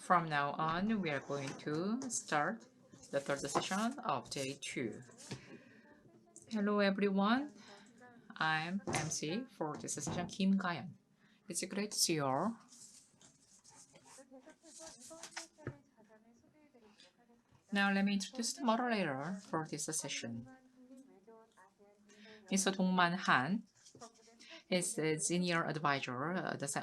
From now on, we are going to start the third session of day 2. Hello everyone, I'm MC for this session, Kim Gayan. It's great to see you all. Now let me introduce the moderator for this session. Mr. Dongman Han is the senior advisor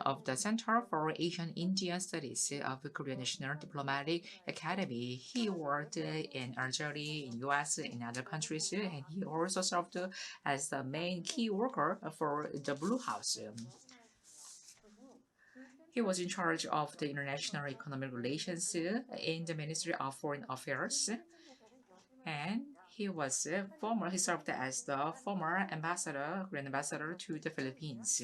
of the Center for Asian Indian Studies of Korea National Diplomatic Academy. He worked in Algeria, in US, in other countries, and he also served as the main key worker for the Blue House. He was in charge of the international economic relations in the Ministry of Foreign Affairs, and he served as the former Grand Ambassador to the Philippines.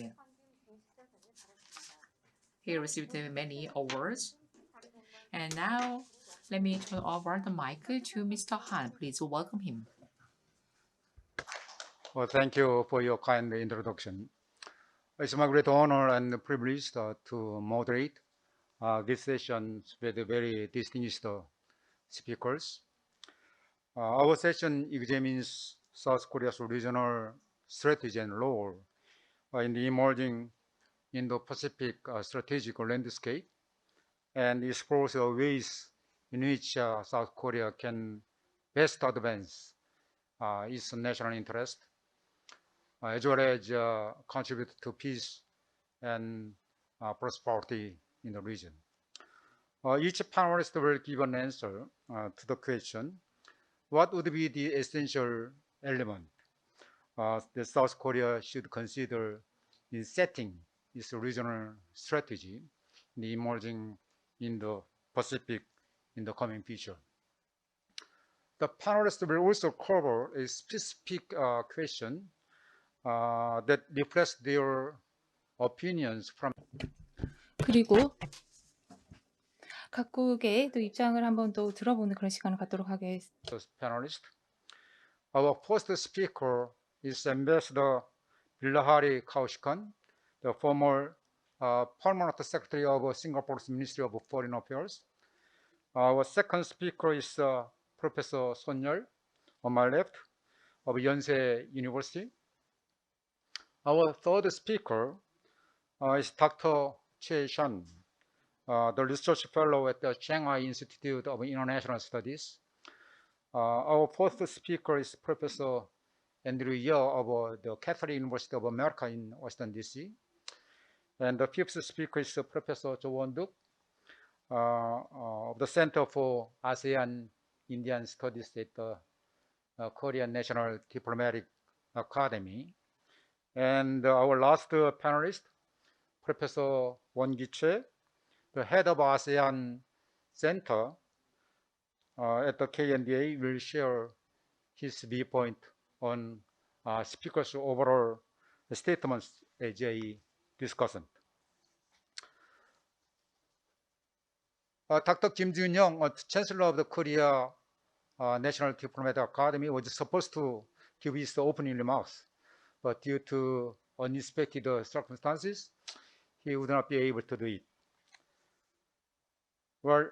He received many awards. And now, let me turn over the mic to Mr. Han. Please welcome him. Well, thank you for your kind introduction. It's my great honor and privilege to moderate this session with very distinguished speakers. Our session examines South Korea's regional strategy and role in the emerging Indo-Pacific strategic landscape and explores the ways in which South Korea can best advance its national interest as well as contribute to peace and prosperity in the region. Each panelist will give an answer to the question, what would be the essential element that South Korea should consider in setting its regional strategy in the emerging Indo-Pacific in the coming future? The panelists will also cover a specific question that reflects their opinions from 그리고 각국의 또 입장을 한번 또 들어보는 그런 시간을 갖도록 하겠습니다. the panelists. Our first speaker is Ambassador Bilahari Kaushkan, the former Permanent Secretary of Singapore's Ministry of Foreign Affairs. Our second speaker is Professor Son Yeol, on my left, of Yonsei University. Our third speaker is Dr. Choi Shan, the research fellow at the Shanghai Institute of International Studies. Our fourth speaker is Professor Andrew Yeo of the Catholic University of America in Washington, D.C. And the fifth speaker is Professor Jo Won-duk of the Center for ASEAN Indian Studies at the Korean National Diplomatic Academy. And our last panelist, Professor Won-gi Choi, the head of ASEAN Center at the KNDA, will share his viewpoint on speakers' overall statements as a discussant. Dr. Kim Jun-young, Chancellor of the Korea National Diplomatic Academy, was supposed to give his opening remarks, but due to unexpected circumstances, he would not be able to do it. Well,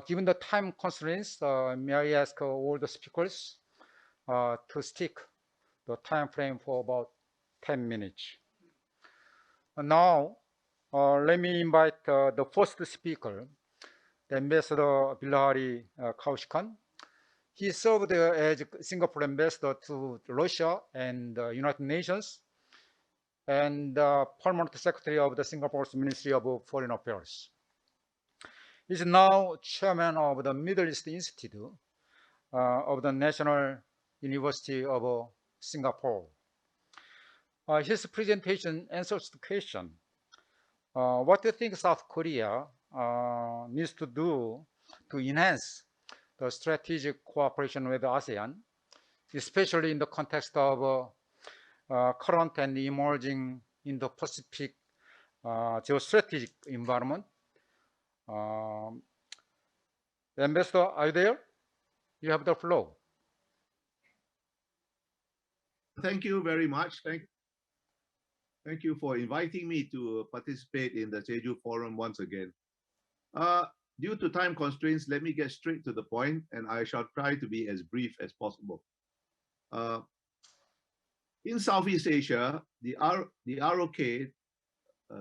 given the time constraints, may I ask all the speakers to stick the time frame for about 10 minutes. Now, let me invite the first speaker, the Ambassador Bilahari Kaushkan. He served as Singapore ambassador to Russia and the United Nations and Permanent Secretary of the Singapore's Ministry of Foreign Affairs. He is now chairman of the Middle East Institute of the National University of Singapore. His presentation answers the question, what do you think South Korea needs to do to enhance the strategic cooperation with ASEAN, especially in the context of current and emerging Indo-Pacific geostrategic environment? Ambassador, are you there? You have the floor. Thank you very much. Thank you for inviting me to participate in the Jeju Forum once again. due to time constraints, let me get straight to the point, and I shall try to be as brief as possible. In Southeast Asia, the ROK,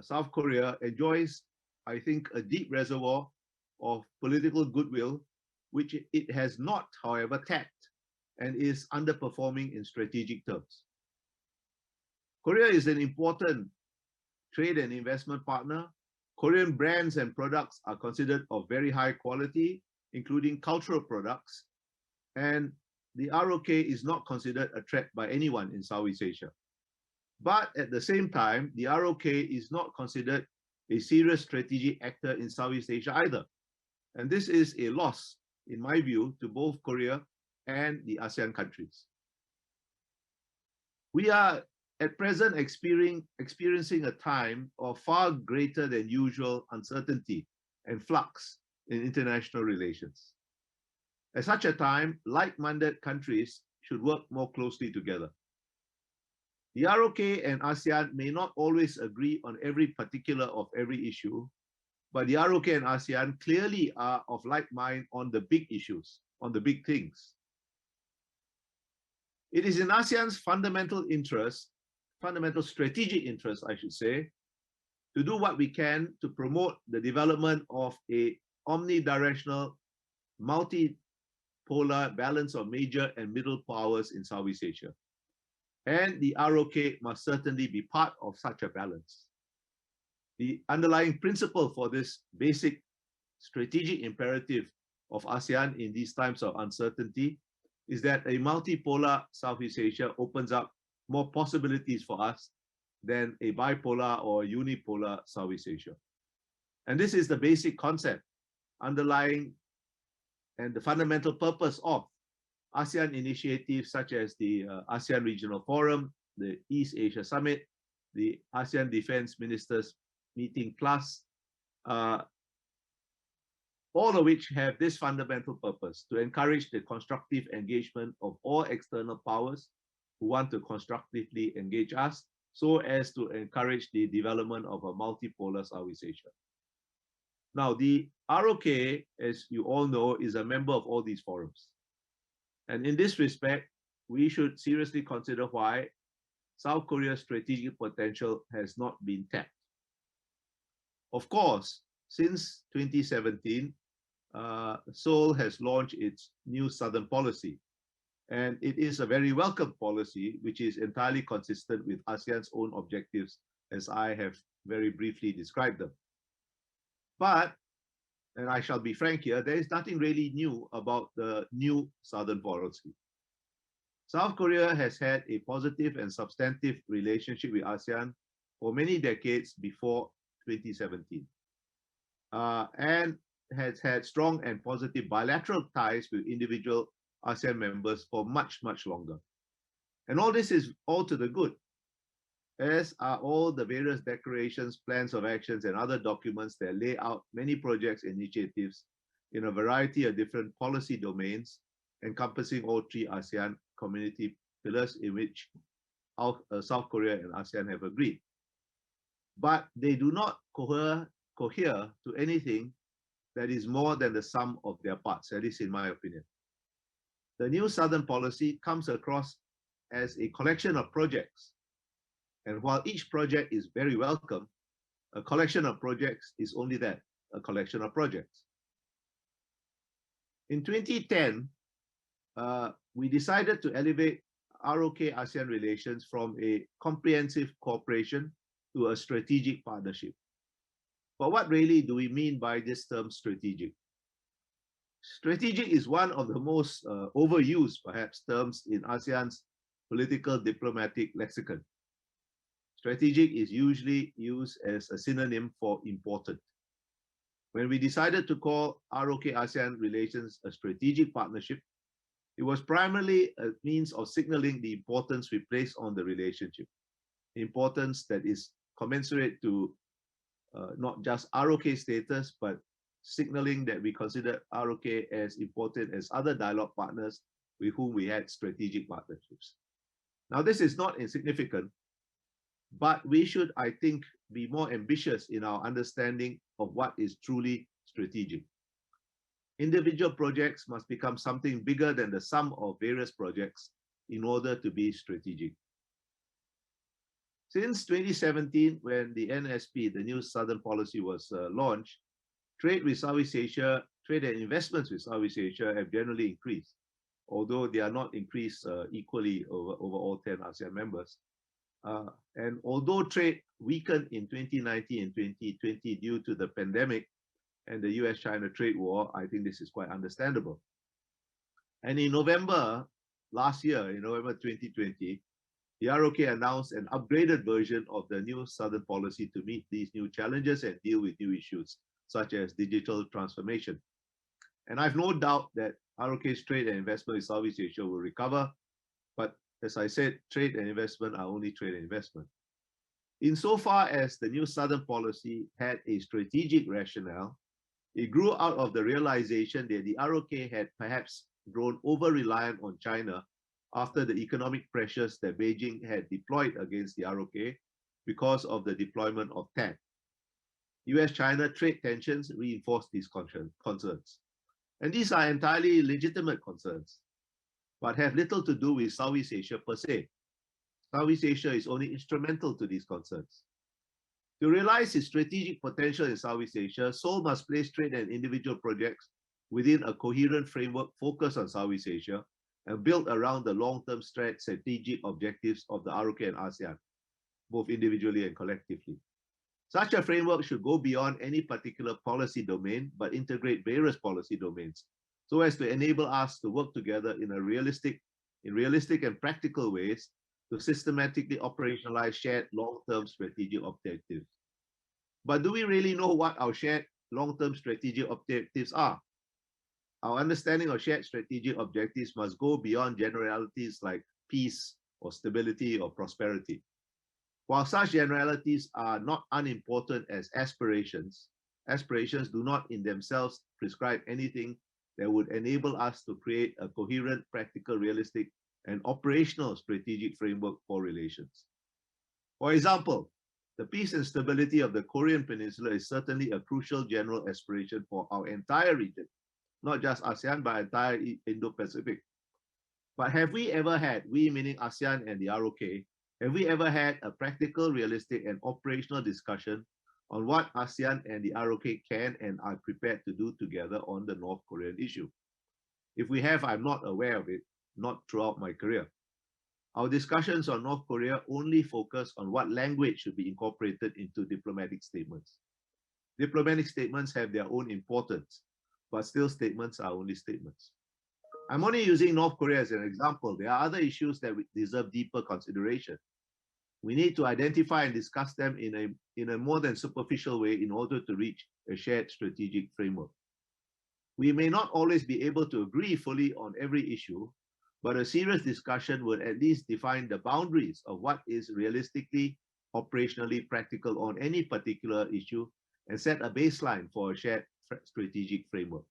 South Korea, enjoys, I think, a deep reservoir of political goodwill, which it has not, however, tapped and is underperforming in strategic terms. Korea is an important trade and investment partner. Korean brands and products are considered of very high quality, including cultural products, and the ROK is not considered a threat by anyone in Southeast Asia. But at the same time, the ROK is not considered a serious strategic actor in Southeast Asia either. And this is a loss, in my view, to both Korea and the ASEAN countries. We are at present experiencing a time of far greater than usual uncertainty and flux in international relations. At such a time, like-minded countries should work more closely together. The ROK and ASEAN may not always agree on every particular of every issue, but the ROK and ASEAN clearly are of like mind on the big issues, on the big things. It is in ASEAN's fundamental strategic interest, I should say, to do what we can to promote the development of a omnidirectional, multipolar balance of major and middle powers in Southeast Asia. And the ROK must certainly be part of such a balance. The underlying principle for this basic strategic imperative of ASEAN in these times of uncertainty is that a multipolar Southeast Asia opens up more possibilities for us than a bipolar or unipolar Southeast Asia. And this is the basic concept underlying and the fundamental purpose of ASEAN initiatives such as the ASEAN Regional Forum, the East Asia Summit, the ASEAN Defense Ministers Meeting Plus, all of which have this fundamental purpose to encourage the constructive engagement of all external powers who want to constructively engage us so as to encourage the development of a multipolar Southeast Asia. Now, the ROK, as you all know, is a member of all these forums. And in this respect, we should seriously consider why South Korea's strategic potential has not been tapped. Of course, since 2017, Seoul has launched its new Southern policy. And it is a very welcome policy, which is entirely consistent with ASEAN's own objectives, as I have very briefly described them. But, and I shall be frank here, there is nothing really new about the new Southern policy. South Korea has had a positive and substantive relationship with ASEAN for many decades before 2017, and has had strong and positive bilateral ties with individual ASEAN members for much, much longer. And all this is all to the good, as are all the various declarations, plans of actions, and other documents that lay out many projects and initiatives in a variety of different policy domains, encompassing all three ASEAN community pillars in which South Korea and ASEAN have agreed. But they do not cohere to anything that is more than the sum of their parts, at least in my opinion. The new Southern policy comes across as a collection of projects. And while each project is very welcome, a collection of projects is only that, a collection of projects. In 2010, we decided to elevate ROK-ASEAN relations from a comprehensive cooperation to a strategic partnership. But what really do we mean by this term strategic? Strategic is one of the most overused, perhaps, terms in ASEAN's political diplomatic lexicon. Strategic is usually used as a synonym for important. When we decided to call ROK-ASEAN relations a strategic partnership, it was primarily a means of signaling the importance we place on the relationship, importance that is commensurate to not just ROK status, but signaling that we consider ROK as important as other dialogue partners with whom we had strategic partnerships. Now, this is not insignificant, but we should, I think, be more ambitious in our understanding of what is truly strategic. Individual projects must become something bigger than the sum of various projects in order to be strategic. Since 2017, when the NSP, the new Southern Policy, was launched, trade with Southeast Asia, trade and investments with Southeast Asia have generally increased, although they are not increased equally over all 10 ASEAN members. And although trade weakened in 2019 and 2020 due to the pandemic and the US-China trade war, I think this is quite understandable. And in November last year, in November 2020, the ROK announced an upgraded version of the new Southern Policy to meet these new challenges and deal with new issues, such as digital transformation. And I have no doubt that ROK's trade and investment in Southeast Asia will recover. But as I said, trade and investment are only trade and investment. Insofar as the new Southern Policy had a strategic rationale, it grew out of the realization that the ROK had perhaps grown over-reliant on China after the economic pressures that Beijing had deployed against the ROK because of the deployment of TAD. US-China trade tensions reinforced these concerns. And these are entirely legitimate concerns, but have little to do with Southeast Asia per se. Southeast Asia is only instrumental to these concerns. To realize its strategic potential in Southeast Asia, Seoul must place trade and individual projects within a coherent framework focused on Southeast Asia and built around the long-term strategic objectives of the ROK and ASEAN, both individually and collectively. Such a framework should go beyond any particular policy domain, but integrate various policy domains, so as to enable us to work together in realistic and practical ways to systematically operationalize shared long-term strategic objectives. But do we really know what our shared long-term strategic objectives are? Our understanding of shared strategic objectives must go beyond generalities like peace or stability or prosperity. While such generalities are not unimportant as aspirations, aspirations do not in themselves prescribe anything that would enable us to create a coherent, practical, realistic, and operational strategic framework for relations. For example, the peace and stability of the Korean Peninsula is certainly a crucial general aspiration for our entire region, not just ASEAN, but entire Indo-Pacific. But have we ever had, we meaning ASEAN and the ROK, have we ever had a practical, realistic, and operational discussion on what ASEAN and the ROK can and are prepared to do together on the North Korean issue? If we have, I'm not aware of it, not throughout my career. Our discussions on North Korea only focus on what language should be incorporated into diplomatic statements. Diplomatic statements have their own importance, but still statements are only statements. I'm only using North Korea as an example. There are other issues that deserve deeper consideration. We need to identify and discuss them in a more than superficial way in order to reach a shared strategic framework. We may not always be able to agree fully on every issue, but a serious discussion would at least define the boundaries of what is realistically, operationally practical on any particular issue and set a baseline for a shared strategic framework.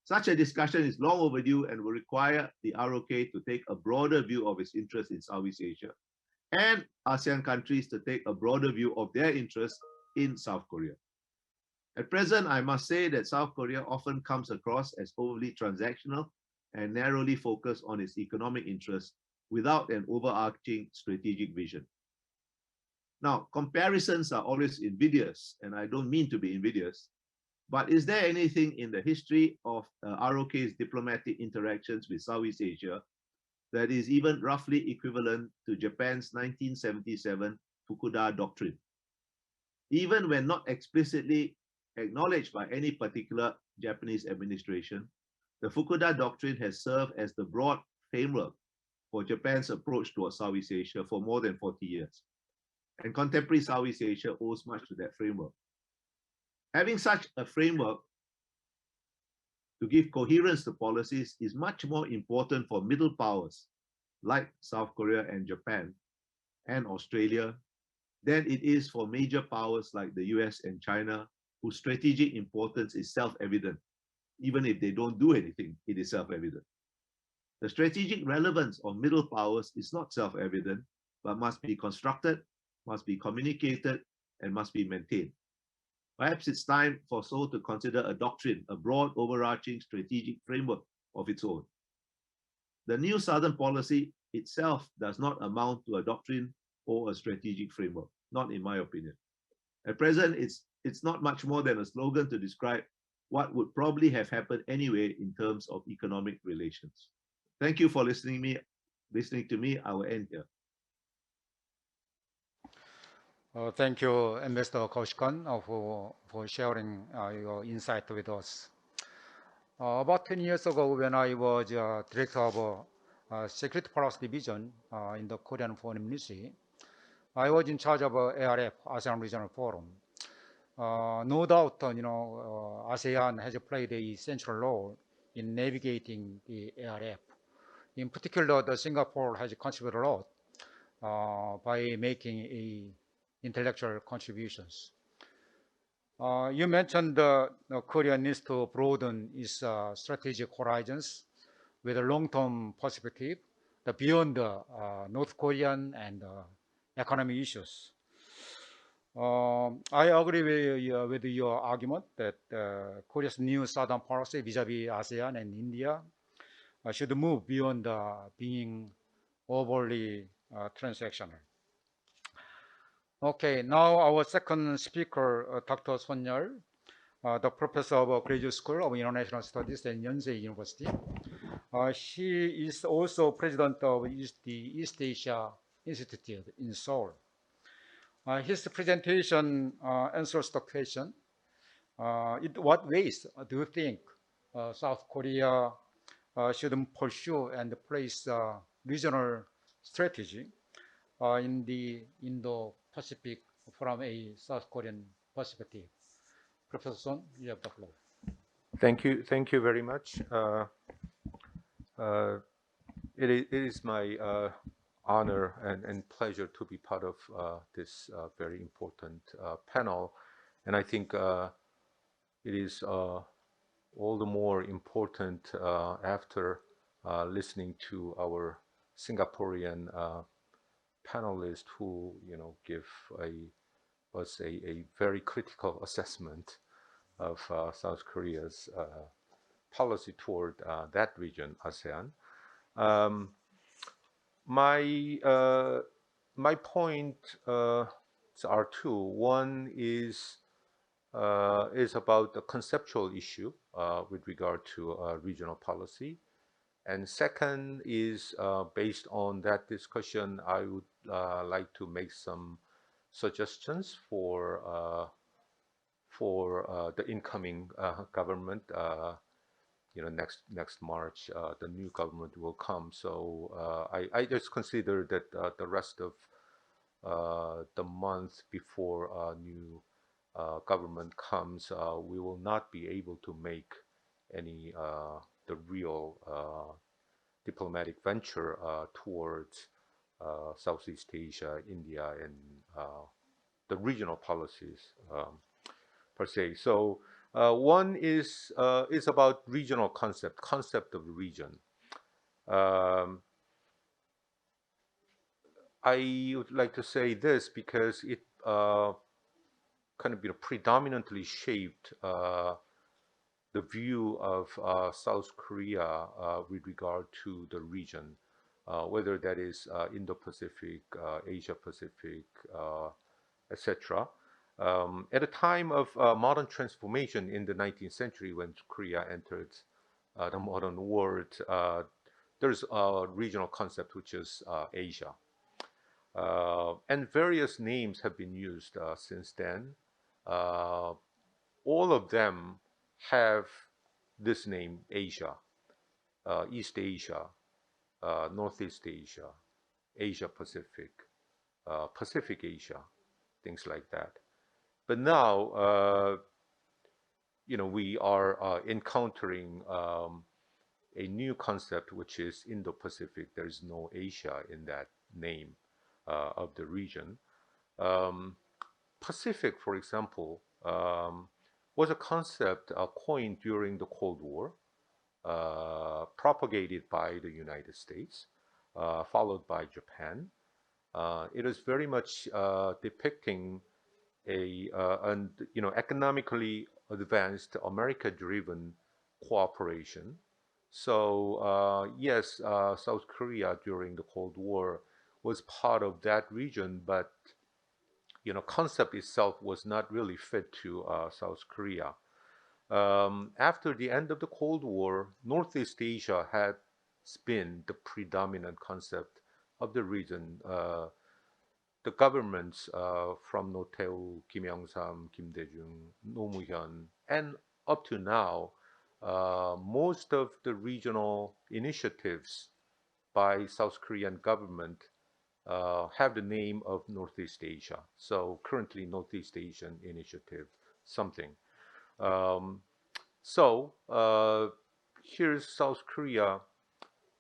Such a discussion is long overdue and will require the ROK to take a broader view of its interests in Southeast Asia and ASEAN countries to take a broader view of their interests in South Korea. At present, I must say that South Korea often comes across as overly transactional and narrowly focused on its economic interests without an overarching strategic vision. Now, comparisons are always invidious, and I don't mean to be invidious, but is there anything in the history of ROK's diplomatic interactions with Southeast Asia that is even roughly equivalent to Japan's 1977 Fukuda Doctrine? Even when not explicitly acknowledged by any particular Japanese administration, the Fukuda Doctrine has served as the broad framework for Japan's approach towards Southeast Asia for more than 40 years. And contemporary Southeast Asia owes much to that framework. Having such a framework to give coherence to policies is much more important for middle powers like South Korea and Japan and Australia than it is for major powers like the US and China, whose strategic importance is self-evident. Even if they don't do anything, it is self-evident. The strategic relevance of middle powers is not self-evident, but must be constructed, must be communicated, and must be maintained. Perhaps it's time for Seoul to consider a doctrine, a broad, overarching strategic framework of its own. The new Southern policy itself does not amount to a doctrine or a strategic framework, not in my opinion. At present, it's not much more than a slogan to describe what would probably have happened anyway in terms of economic relations. Thank you for listening to me. I will end here. Thank you, Ambassador Kaushkan, for sharing your insight with us. About 10 years ago, when I was director of Security Policy Division in the Korean Foreign Ministry, I was in charge of ARF, ASEAN Regional Forum. No doubt, ASEAN has played a central role in navigating the ARF. In particular, Singapore has contributed a lot by making intellectual contributions. You mentioned Korea needs to broaden its strategic horizons with a long-term perspective beyond North Korean and economic issues. I agree with your argument that Korea's new Southern policy vis-a-vis ASEAN and India should move beyond being overly transactional. Okay, now our second speaker, Dr. Son Yeol, the professor of Graduate School of International Studies at Yonsei University. She is also president of the East Asia Institute in Seoul. His presentation answers the question, in what ways do you think South Korea should pursue and place regional strategy in the Indo-Pacific from a South Korean perspective? Professor Son, you have the floor. Thank you very much. It is my honor and pleasure to be part of this very important panel, and I think it is all the more important after listening to our Singaporean panelists who give us a very critical assessment of South Korea's policy toward that region, ASEAN. My point are two. One is about the conceptual issue with regard to regional policy, and second is based on that discussion, I would like to make some suggestions for the incoming government. Next March, the new government will come. So I just consider that the rest of the month before new government comes, we will not be able to make any the real diplomatic venture towards Southeast Asia, India, and the regional policies per se. So one is about regional concept of the region. I would like to say this because it kind of predominantly shaped the view of South Korea with regard to the region, whether that is Indo-Pacific, Asia-Pacific, etc. At a time of modern transformation in the 19th century, when Korea entered the modern world, there's a regional concept which is Asia. And various names have been used since then. All of them have this name, Asia, East Asia, Northeast Asia, Asia-Pacific, Pacific Asia, things like that. But now, we are encountering a new concept, which is Indo-Pacific. There is no Asia in that name of the region. Pacific, for example, was a concept coined during the Cold War, propagated by the United States, followed by Japan. It is very much depicting and economically advanced America-driven cooperation. So yes, South Korea during the Cold War was part of that region, but concept itself was not really fit to South Korea. After the end of the Cold War, Northeast Asia had been the predominant concept of the region. The governments from Notae, Kim Il-sung, Kim Dae-jung, Roh Moo-hyun, and up to now, most of the regional initiatives by South Korean government have the name of Northeast Asia. So currently Northeast Asian Initiative something. So here's South Korea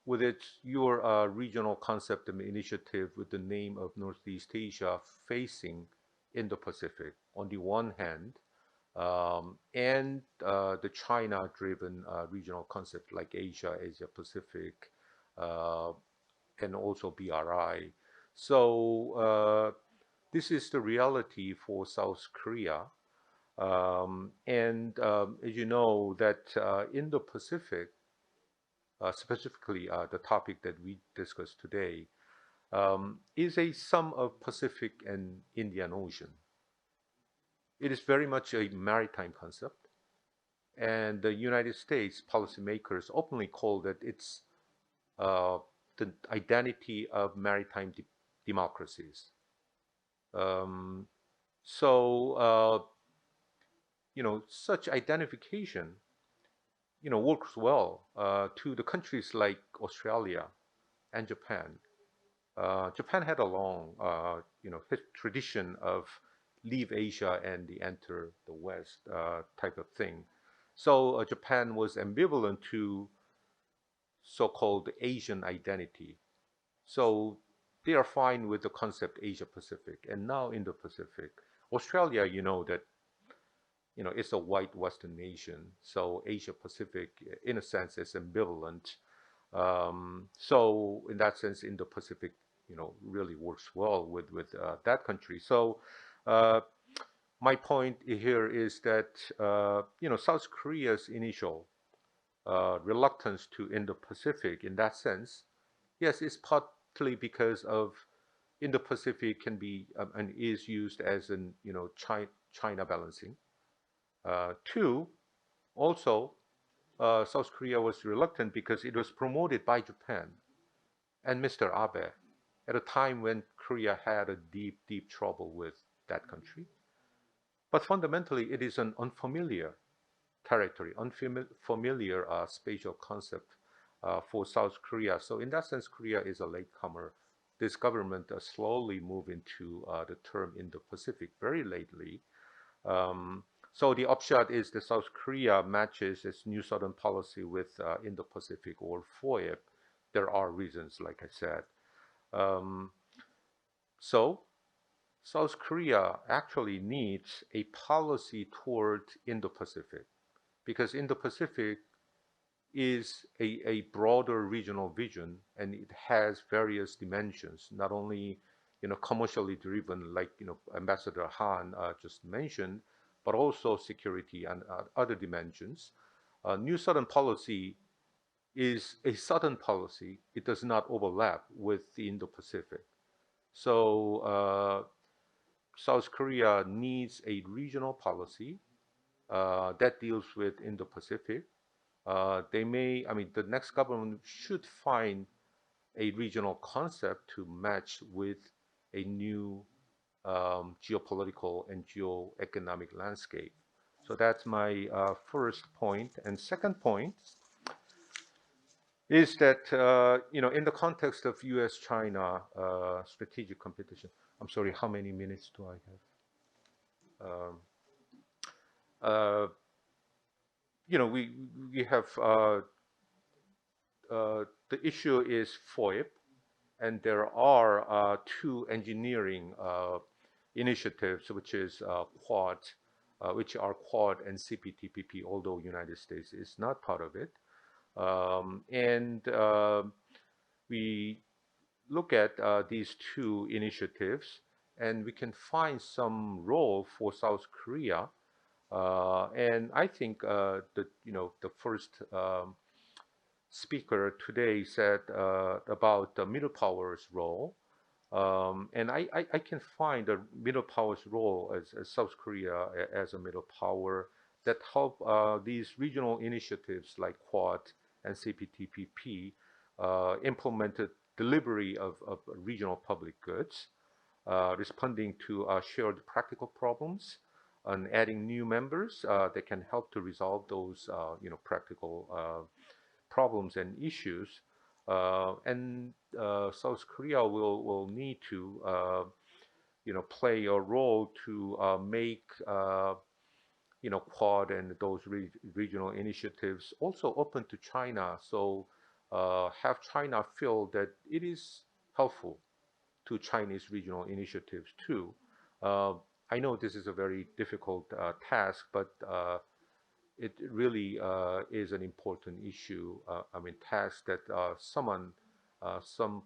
with your regional concept and initiative with the name of Northeast Asia facing Indo-Pacific on the one hand, and the China-driven regional concept like Asia, Asia-Pacific, and also BRI. So this is the reality for South Korea. As you know that in the Pacific, specifically the topic that we discussed today, is a sum of Pacific and Indian Ocean. It is very much a maritime concept, and the United States policymakers openly call that it's the identity of maritime democracies. So such identification works well to the countries like Australia and Japan. Japan had a long tradition of leave Asia and enter the West type of thing. So Japan was ambivalent to so-called Asian identity. So they are fine with the concept Asia Pacific. And now in the Pacific, Australia, that it's a white Western nation. So Asia Pacific, in a sense, is ambivalent. So in that sense, Indo-Pacific, really works well with that country. So my point here is that South Korea's initial reluctance to Indo-Pacific, in that sense, yes, it's partly because of Indo-Pacific can be and is used as an China balancing. Two, also, South Korea was reluctant because it was promoted by Japan and Mr. Abe at a time when Korea had a deep, deep trouble with that country. But fundamentally, it is an unfamiliar territory, unfamiliar spatial concept for South Korea. So in that sense, Korea is a latecomer. This government slowly moved into the term Indo-Pacific very lately. So the upshot is that South Korea matches its New Southern policy with Indo-Pacific or FOIP. There are reasons, like I said. So South Korea actually needs a policy toward Indo-Pacific because Indo-Pacific is a broader regional vision and it has various dimensions, not only commercially driven like Ambassador Han just mentioned, but also security and other dimensions. New Southern policy is a Southern policy. It does not overlap with the Indo-Pacific. So South Korea needs a regional policy that deals with Indo-Pacific. The next government should find a regional concept to match with a new geopolitical and geoeconomic landscape. So that's my first point. And second point is that, in the context of US-China strategic competition, I'm sorry, how many minutes do I have? We have the issue is FOIP, and there are two engineering initiatives, which is Quad, which are Quad and CPTPP, although United States is not part of it. We look at these two initiatives, and we can find some role for South Korea. And I think the first speaker today said about the middle powers role. And I can find the middle powers role as South Korea as a middle power that help these regional initiatives like Quad and CPTPP implemented delivery of regional public goods, responding to shared practical problems, and adding new members that can help to resolve those practical problems and issues. And South Korea will need to play a role to make Quad and those regional initiatives also open to China. So have China feel that it is helpful to Chinese regional initiatives too. I know this is a very difficult task, but it really is an important issue. Task that some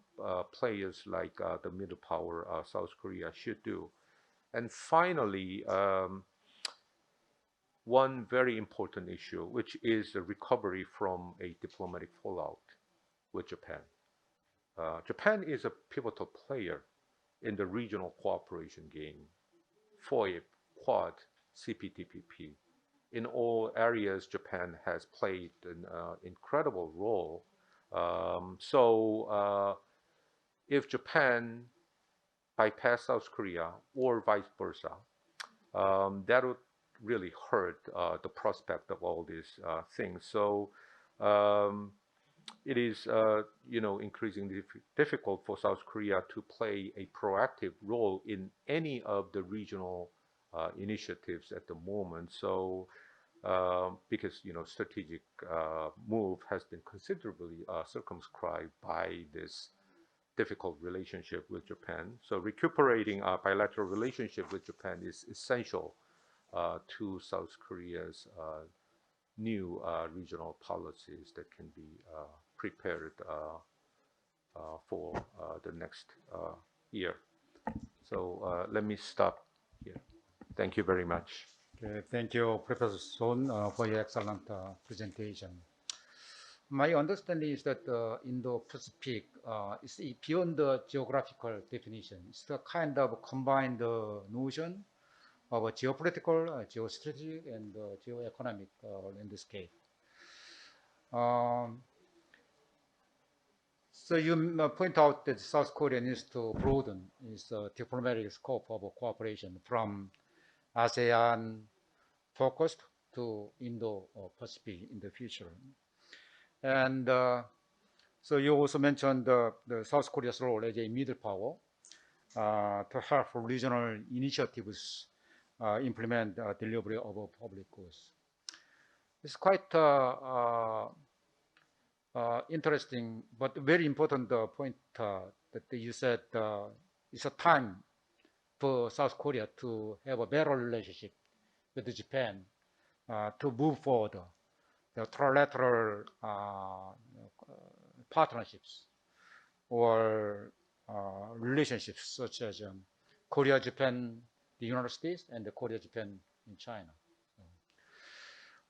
players like the middle power South Korea should do. And finally, one very important issue, which is the recovery from a diplomatic fallout with Japan. Japan is a pivotal player in the regional cooperation game, FOIP, Quad, CPTPP. In all areas, Japan has played an incredible role. So if Japan bypass South Korea or vice versa, that would really hurt the prospect of all these things. So it is increasingly difficult for South Korea to play a proactive role in any of the regional initiatives at the moment. So because strategic move has been considerably circumscribed by this difficult relationship with Japan. So recuperating a bilateral relationship with Japan is essential to South Korea's new regional policies that can be prepared for the next year. So let me stop here. Thank you very much. Okay, thank you, Professor Son, for your excellent presentation. My understanding is that Indo-Pacific is beyond the geographical definition. It's the kind of combined notion of a geopolitical, geostrategic, and geoeconomic landscape. So you point out that South Korea needs to broaden its diplomatic scope of cooperation from ASEAN focused to Indo-Pacific in the future. And so you also mentioned the South Korea's role as a middle power to help regional initiatives implement delivery of public goods. It's quite interesting, but very important point that you said it's a time for South Korea to have a better relationship with Japan to move forward the trilateral partnerships or relationships such as Korea, Japan, the United States, and the Korea, Japan, and China.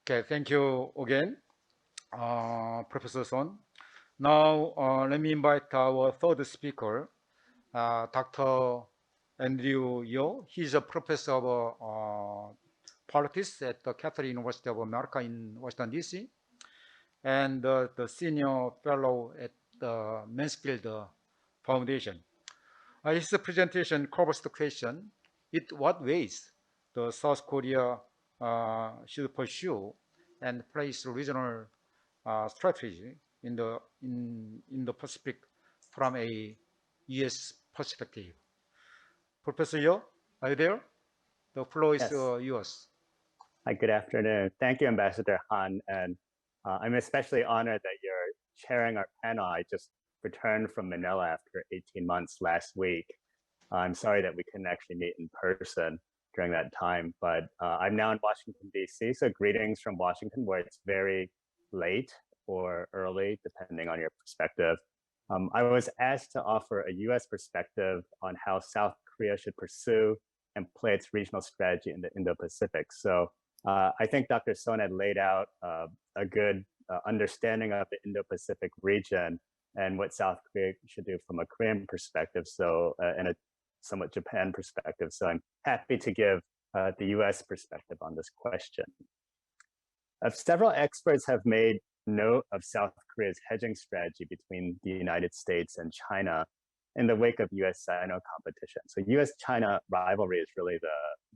Okay, thank you again, Professor Son. Now, let me invite our third speaker, Dr. Andrew Yo. He's a professor of politics at the Catholic University of America in Washington, D.C., and the senior fellow at the Mansfield Foundation. His presentation covers the question, in what ways the South Korea should pursue and place regional strategy in the Pacific from a U.S. perspective. Professor Yo, are you there? The floor is Yes. Yours. Hi, good afternoon. Thank you, Ambassador Han. And I'm especially honored that you're chairing our panel. I just returned from Manila after 18 months last week. I'm sorry that we couldn't actually meet in person during that time, but I'm now in Washington, D.C. So greetings from Washington, where it's very late or early, depending on your perspective. I was asked to offer a U.S. perspective on how South Korea should pursue and play its regional strategy in the Indo-Pacific. So I think Dr. Son had laid out a good understanding of the Indo-Pacific region and what South Korea should do from a Korean perspective, so and a somewhat Japan perspective. So I'm happy to give the US perspective on this question. Several experts have made note of South Korea's hedging strategy between the United States and China in the wake of US-Sino competition. So US-China rivalry is really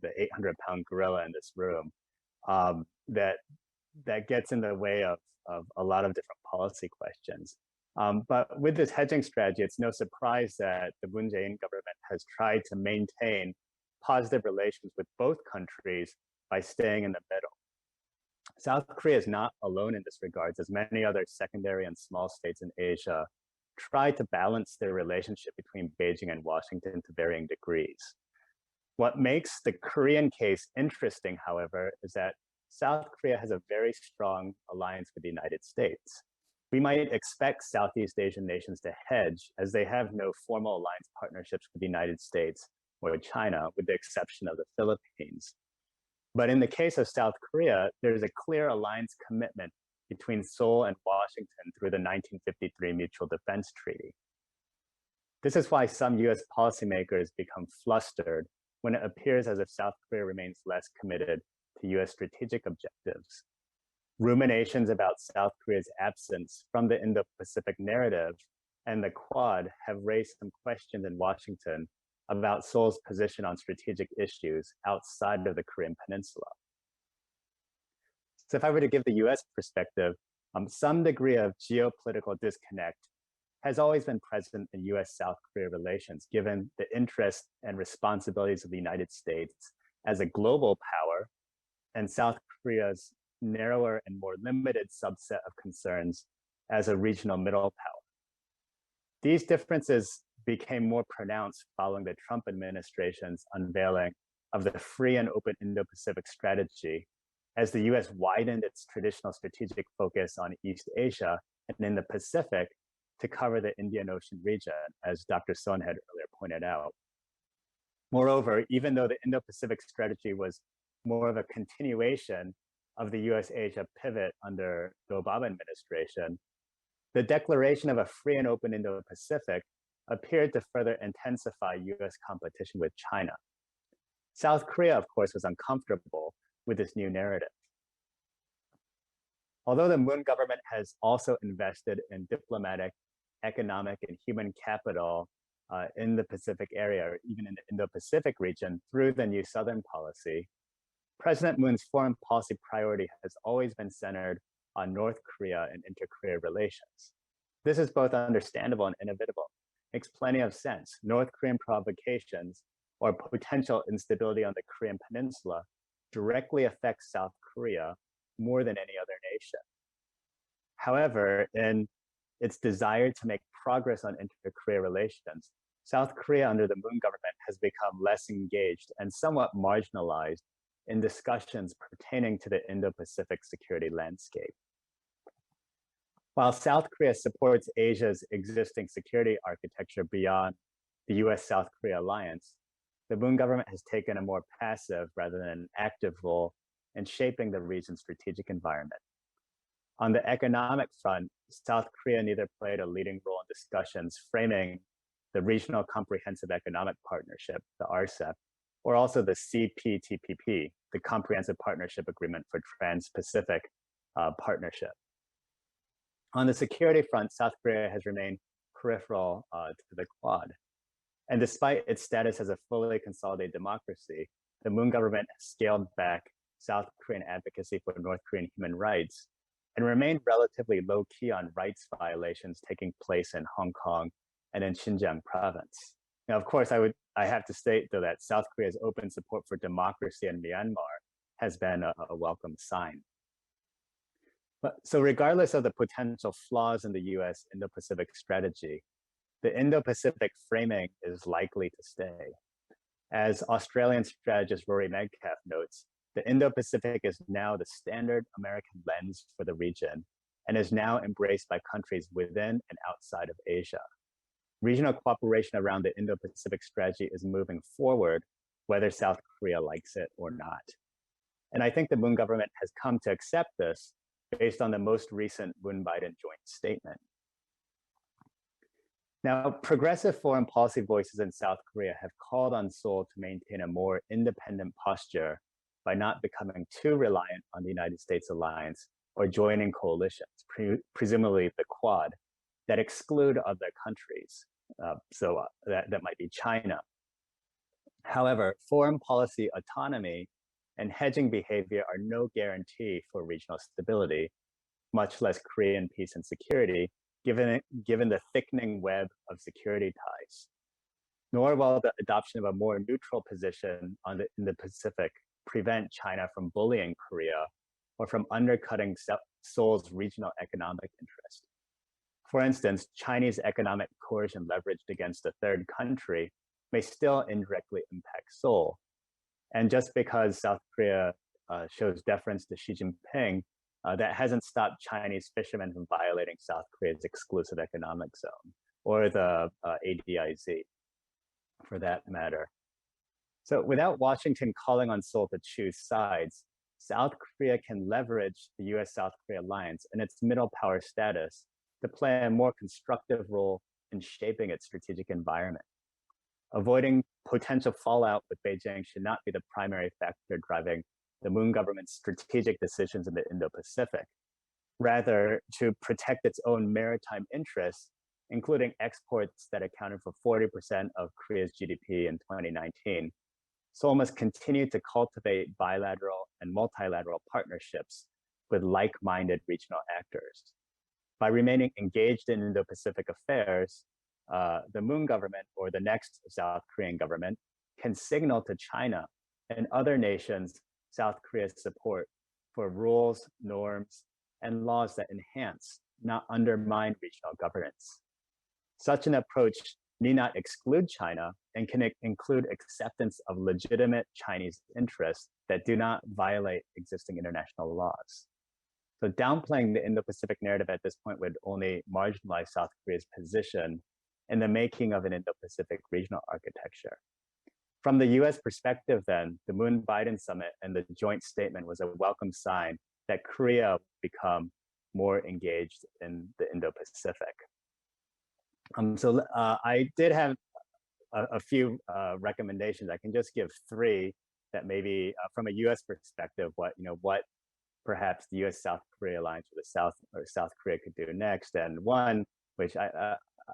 the 800-pound gorilla in this room that gets in the way of a lot of different policy questions. But with this hedging strategy, it's no surprise that the Moon Jae-in government has tried to maintain positive relations with both countries by staying in the middle. South Korea is not alone in this regard, as many other secondary and small states in Asia try to balance their relationship between Beijing and Washington to varying degrees. What makes the Korean case interesting, however, is that South Korea has a very strong alliance with the United States. We might expect Southeast Asian nations to hedge, as they have no formal alliance partnerships with the United States or China, with the exception of the Philippines. But in the case of South Korea, there's a clear alliance commitment between Seoul and Washington through the 1953 Mutual Defense Treaty. This is why some US policymakers become flustered when it appears as if South Korea remains less committed to US strategic objectives. Ruminations about South Korea's absence from the Indo-Pacific narrative and the Quad have raised some questions in Washington about Seoul's position on strategic issues outside of the Korean Peninsula. So if I were to give the US perspective, some degree of geopolitical disconnect has always been present in US-South Korea relations, given the interests and responsibilities of the United States as a global power and South Korea's narrower and more limited subset of concerns as a regional middle power. These differences became more pronounced following the Trump administration's unveiling of the free and open Indo-Pacific strategy, as the US widened its traditional strategic focus on East Asia and in the Pacific to cover the Indian Ocean region, as Dr. Son had earlier pointed out. Moreover, even though the Indo-Pacific strategy was more of a continuation of the US-Asia pivot under the Obama administration, the declaration of a free and open Indo-Pacific appeared to further intensify US competition with China. South Korea, of course, was uncomfortable with this new narrative. Although the Moon government has also invested in diplomatic, economic, and human capital in the Pacific area, or even in the Indo-Pacific region through the New Southern Policy, President Moon's foreign policy priority has always been centered on North Korea and inter-Korea relations. This is both understandable and inevitable. Makes plenty of sense. North Korean provocations or potential instability on the Korean Peninsula directly affects South Korea more than any other nation. However, in its desire to make progress on inter-Korea relations, South Korea under the Moon government has become less engaged and somewhat marginalized in discussions pertaining to the Indo-Pacific security landscape. While South Korea supports Asia's existing security architecture beyond the US-South Korea alliance, the Moon government has taken a more passive rather than an active role in shaping the region's strategic environment. On the economic front, South Korea neither played a leading role in discussions framing the Regional Comprehensive Economic Partnership, the RCEP, or also the CPTPP, the Comprehensive Partnership Agreement for Trans-Pacific Partnership. On the security front, South Korea has remained peripheral to the Quad. And despite its status as a fully consolidated democracy, the Moon government has scaled back South Korean advocacy for North Korean human rights and remained relatively low-key on rights violations taking place in Hong Kong and in Xinjiang province. Now, of course, I have to state, though, that South Korea's open support for democracy in Myanmar has been a welcome sign. So regardless of the potential flaws in the US Indo-Pacific strategy, the Indo-Pacific framing is likely to stay. As Australian strategist Rory Medcalf notes, the Indo-Pacific is now the standard American lens for the region and is now embraced by countries within and outside of Asia. regional cooperation around the Indo-Pacific strategy is moving forward, whether South Korea likes it or not. And I think the Moon government has come to accept this based on the most recent Moon-Biden joint statement. Now, progressive foreign policy voices in South Korea have called on Seoul to maintain a more independent posture by not becoming too reliant on the United States alliance or joining coalitions, presumably the Quad, that exclude other countries. That might be China. However, foreign policy autonomy and hedging behavior are no guarantee for regional stability, much less Korean peace and security, given the thickening web of security ties. Nor will the adoption of a more neutral position in the Pacific prevent China from bullying Korea or from undercutting Seoul's regional economic interest. For instance, Chinese economic coercion leveraged against a third country may still indirectly impact Seoul. And just because South Korea shows deference to Xi Jinping, that hasn't stopped Chinese fishermen from violating South Korea's exclusive economic zone, or the ADIZ, for that matter. So without Washington calling on Seoul to choose sides, South Korea can leverage the US-South Korea alliance and its middle power status to play a more constructive role in shaping its strategic environment. Avoiding potential fallout with Beijing should not be the primary factor driving the Moon government's strategic decisions in the Indo-Pacific. Rather, to protect its own maritime interests, including exports that accounted for 40% of Korea's GDP in 2019, Seoul must continue to cultivate bilateral and multilateral partnerships with like-minded regional actors. By remaining engaged in Indo-Pacific affairs, the Moon government or the next South Korean government can signal to China and other nations South Korea's support for rules, norms, and laws that enhance, not undermine regional governance. Such an approach need not exclude China and can include acceptance of legitimate Chinese interests that do not violate existing international laws. So downplaying the Indo-Pacific narrative at this point would only marginalize South Korea's position in the making of an Indo-Pacific regional architecture. From the US perspective then, the Moon-Biden summit and the joint statement was a welcome sign that Korea would become more engaged in the Indo-Pacific. I did have a few recommendations. I can just give three that maybe from a US perspective, what perhaps the US-South Korea alliance or South Korea could do next. And one, which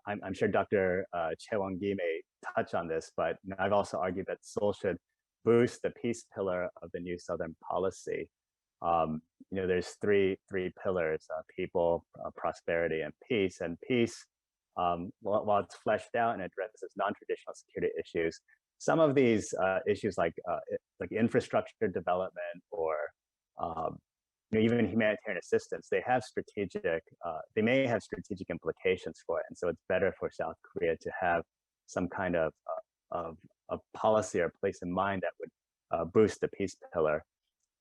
I'm sure Dr. Chae Won-gi may touch on this, but I've also argued that Seoul should boost the peace pillar of the new Southern policy. There's three pillars: people, prosperity, and peace. And peace, while it's fleshed out and addresses non-traditional security issues, some of these issues like infrastructure development or even humanitarian assistance, they may have strategic implications for it. And so it's better for South Korea to have some kind of policy or place in mind that would boost the peace pillar.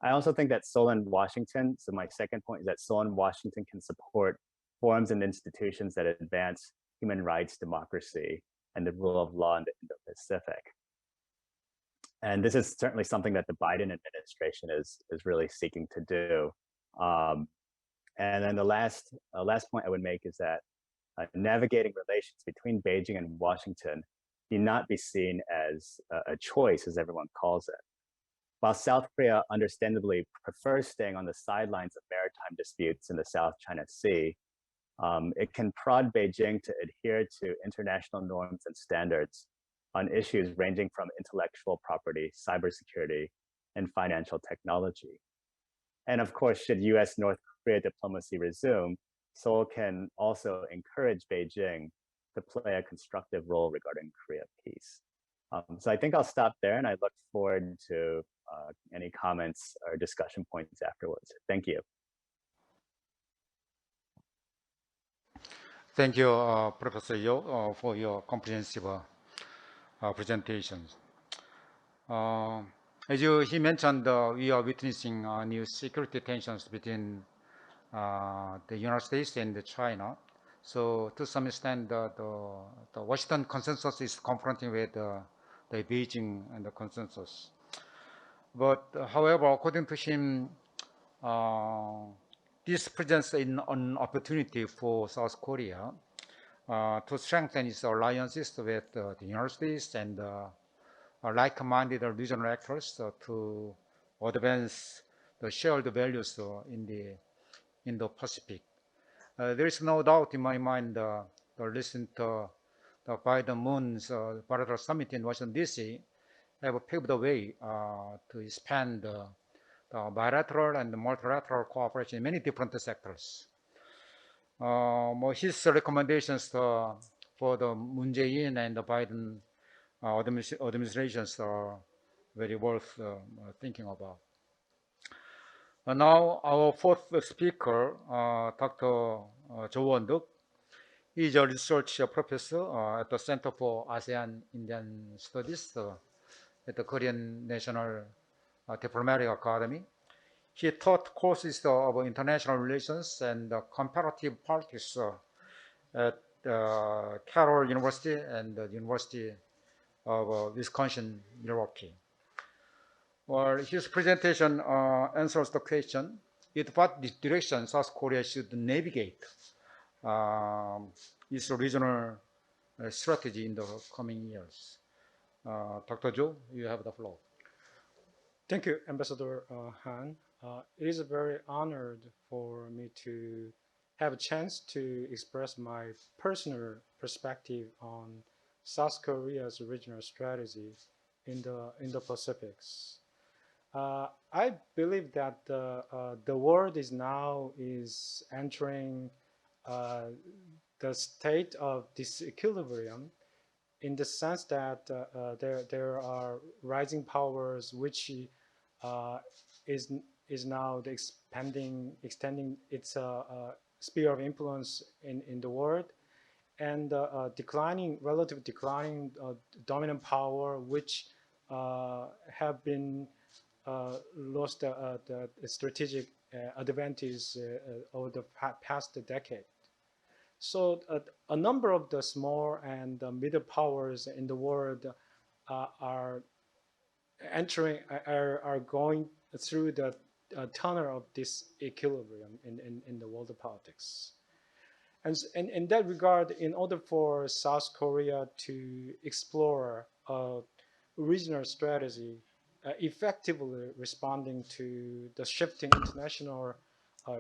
I also think that Seoul and Washington, so my second point is that Seoul and Washington can support forums and institutions that advance human rights, democracy, and the rule of law in the Indo-Pacific. And this is certainly something that the Biden administration is really seeking to do. And then the last point I would make is that navigating relations between Beijing and Washington need not be seen as a choice, as everyone calls it. While South Korea understandably prefers staying on the sidelines of maritime disputes in the South China Sea, it can prod Beijing to adhere to international norms and standards on issues ranging from intellectual property, cybersecurity, and financial technology. And of course, should US-North Korea diplomacy resume, Seoul can also encourage Beijing to play a constructive role regarding Korea peace. So I think I'll stop there, and I look forward to any comments or discussion points afterwards. Thank you. Thank you, Professor Yo, for your comprehensive presentations. As he mentioned, we are witnessing new security tensions between the United States and China. So to some extent, the Washington consensus is confronting with the Beijing and the consensus. But however, according to him, this presents an opportunity for South Korea to strengthen its alliances with the United States and like-minded regional actors to advance the shared values in the Indo-Pacific. There is no doubt in my mind the recent the Biden-Moon's bilateral summit in Washington, D.C. have paved the way to expand the bilateral and multilateral cooperation in many different sectors. His recommendations for the Moon Jae-in and the Biden administrations are very worth thinking about. Now, our fourth speaker, Dr. Jo Won-duk, he is a research professor at the Center for ASEAN Indian Studies at the Korean National Diplomatic Academy. He taught courses of international relations and comparative politics at Carroll University and the University of Wisconsin-Milwaukee. Well, his presentation answers the question, in what direction South Korea should navigate its regional strategy in the coming years. Dr. Jo, you have the floor. Thank you, Ambassador Han. It is a very honored for me to have a chance to express my personal perspective on South Korea's regional strategy in the Pacifics. I believe that the world is entering the state of disequilibrium in the sense that there are rising powers which is now extending its sphere of influence in the world, and relative declining dominant power which have been lost the strategic advantage over the past decade. So a number of the small and middle powers in the world are going through the tunnel of this equilibrium in the world of politics. And in that regard, in order for South Korea to explore a regional strategy effectively responding to the shifting international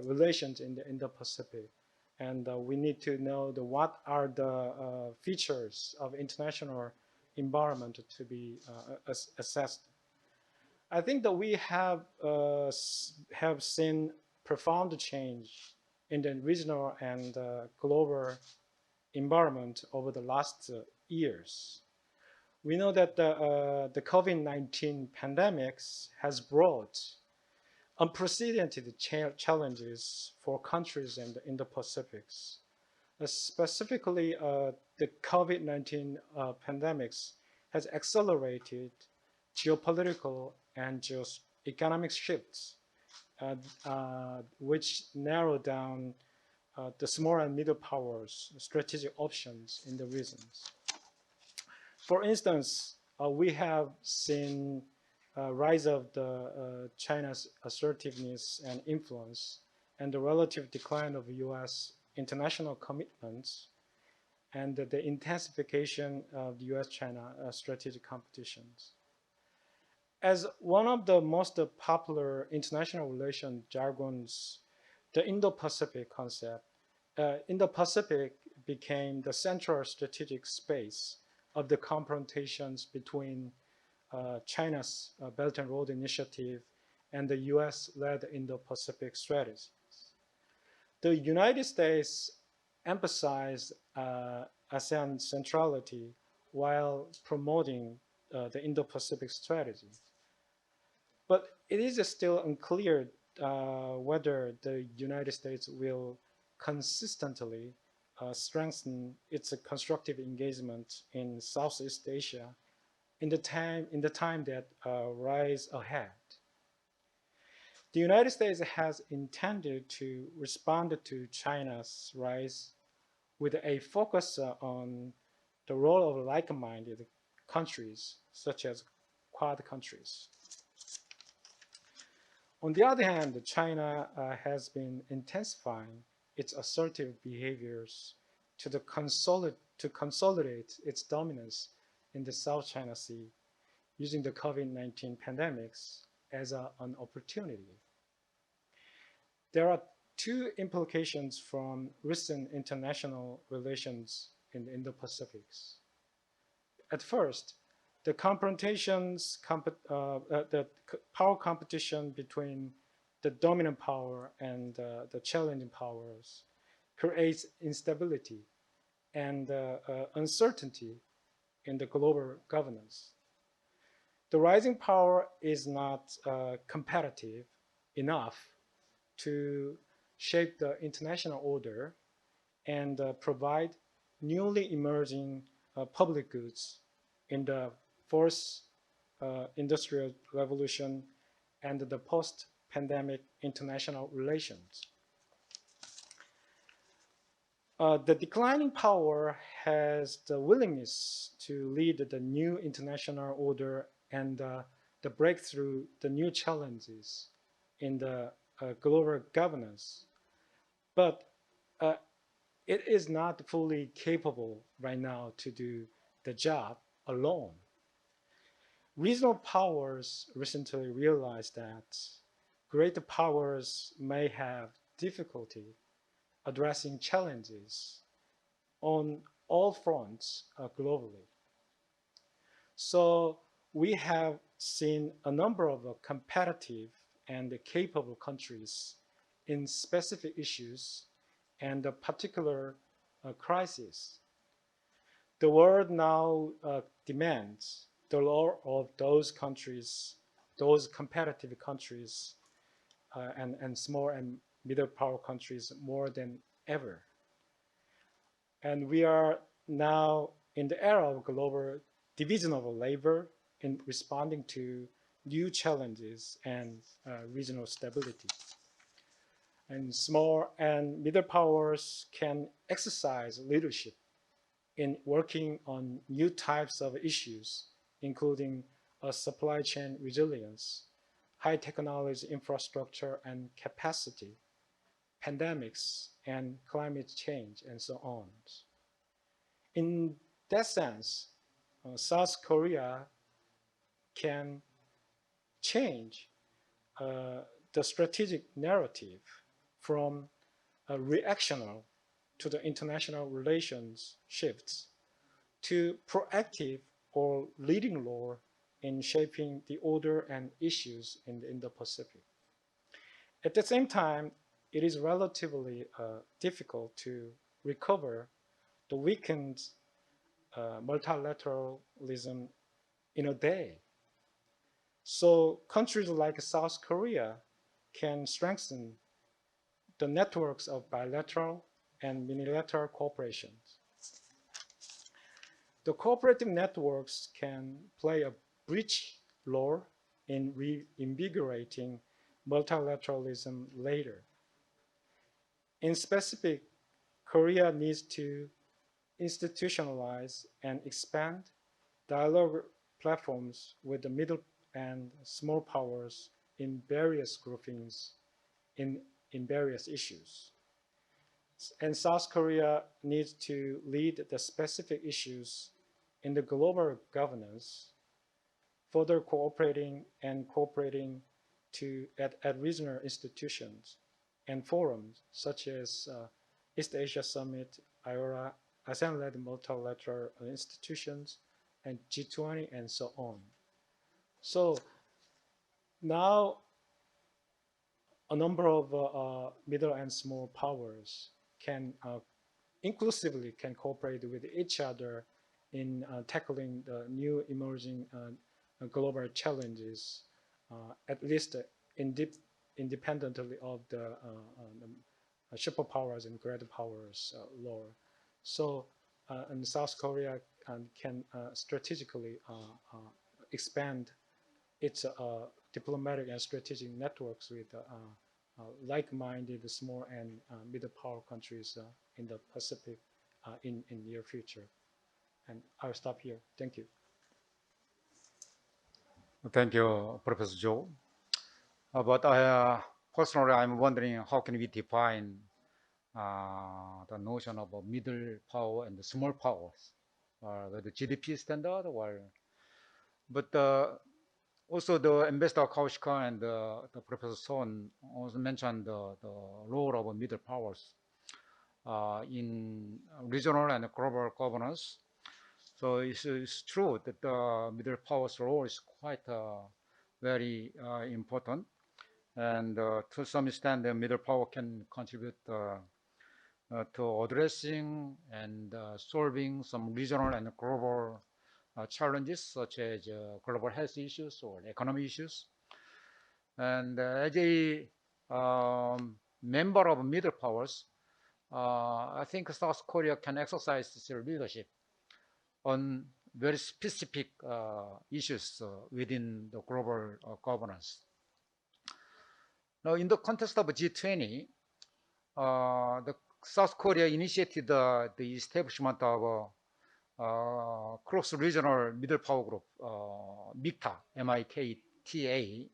relations in the Indo-Pacific, and we need to know what are the features of international environment to be assessed. I think that we have seen profound change in the regional and global environment over the last years. We know that the COVID-19 pandemics has brought unprecedented challenges for countries in the Pacifics. Specifically, the COVID-19 pandemics has accelerated geopolitical and economic shifts, which narrow down the small and middle powers' strategic options in the regions. For instance, we have seen rise of the China's assertiveness and influence, and the relative decline of U.S. international commitments, and the intensification of the U.S.-China strategic competitions. As one of the most popular international relation jargons, the Indo-Pacific concept, Indo-Pacific became the central strategic space of the confrontations between China's Belt and Road Initiative and the US-led Indo-Pacific strategies. The United States emphasized ASEAN centrality while promoting the Indo-Pacific strategy. But it is still unclear whether the United States will consistently strengthen its constructive engagement in Southeast Asia in the time that lies ahead. The United States has intended to respond to China's rise with a focus on the role of like-minded countries, such as Quad countries. On the other hand, China has been intensifying its assertive behaviors to consolidate its dominance in the South China Sea, using the COVID-19 pandemics as an opportunity. There are two implications from recent international relations in the Indo-Pacific. At first, the the power competition between the dominant power and the challenging powers creates instability and uncertainty in the global governance. The rising power is not competitive enough to shape the international order and provide newly emerging public goods in the fourth industrial revolution and the post-pandemic international relations. The declining power has the willingness to lead the new international order and the breakthrough, the new challenges in the global governance. But it is not fully capable right now to do the job alone. Regional powers recently realized that great powers may have difficulty addressing challenges on all fronts globally. So we have seen a number of competitive and capable countries in specific issues and a particular crisis. The world now demands the role of those countries, those competitive countries, and small and middle power countries more than ever. And we are now in the era of global division of labor in responding to new challenges and regional stability. And small and middle powers can exercise leadership in working on new types of issues, including supply chain resilience, high technology infrastructure and capacity, pandemics, and climate change, and so on. In that sense, South Korea can change the strategic narrative from a reactional to the international relations shifts to proactive or leading role in shaping the order and issues in the Indo-Pacific. At the same time, it is relatively difficult to recover the weakened multilateralism in a day. So countries like South Korea can strengthen the networks of bilateral and unilateral cooperations. The cooperative networks can play a bridge role in reinvigorating multilateralism later. In specific, Korea needs to institutionalize and expand dialogue platforms with the middle and small powers in various groupings in various issues. And South Korea needs to lead the specific issues in the global governance, further cooperating at regional institutions and forums such as East Asia Summit, IORA, ASEAN-led multilateral institutions, and G20, and so on. So now a number of middle and small powers can inclusively can cooperate with each other in tackling the new emerging global challenges, at least independently of the superpowers and great powers law. So, and South Korea can strategically expand its diplomatic and strategic networks with like-minded small and middle power countries in the Pacific in near future. And I'll stop here. Thank you. Thank you, Professor Joe. But personally, I'm wondering how can we define the notion of a middle power and the small powers, the GDP standard, but also the Ambassador Kaushika and the Professor Son also mentioned the role of middle powers in regional and global governance. So it's true that the middle powers role is quite very important, and to some extent the middle power can contribute to addressing and solving some regional and global challenges such as global health issues or economic issues. And as a member of middle powers, I think South Korea can exercise its leadership on very specific issues within the global governance. Now, in the context of G20, the South Korea initiated the establishment of a cross-regional middle power group, MIKTA, M-I-K-T-A,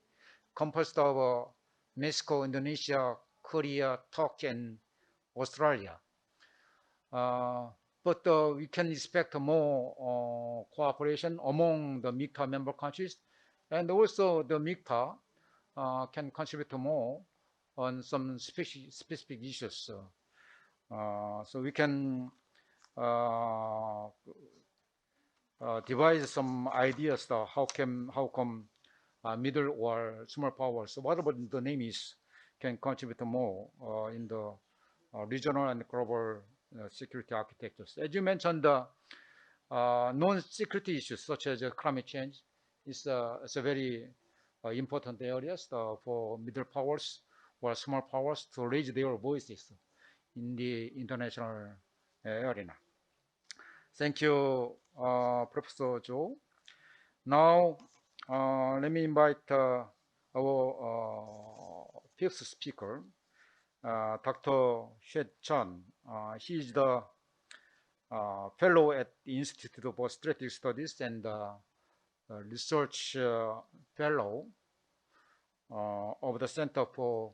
composed of Mexico, Indonesia, Korea, Turkey, and Australia. But we can expect more cooperation among the MIKTA member countries, and also the MIKTA can contribute more on some specific issues. So we can devise some ideas how come middle or small powers, whatever the name is, can contribute more in the regional and global security architectures. As you mentioned, non-security issues such as climate change is a very important areas for middle powers or small powers to raise their voices in the international arena. Thank you, Professor Joe. Now, let me invite our fifth speaker, Dr. Hye Chun. He is the fellow at the Institute of Strategic Studies and research fellow of the Center for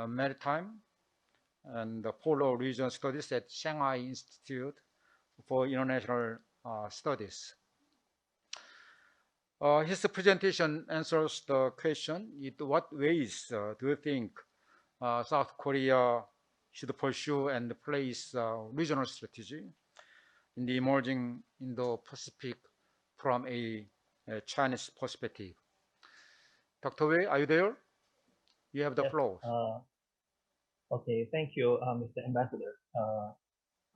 Maritime and the Polar Region Studies at Shanghai Institute for International Studies. His presentation answers the question: in what ways do you think South Korea should pursue and place regional strategy in the emerging Indo-Pacific from a Chinese perspective? Dr. Wei, are you there? You have the Yes, floor. Okay, thank you, Mr. Ambassador.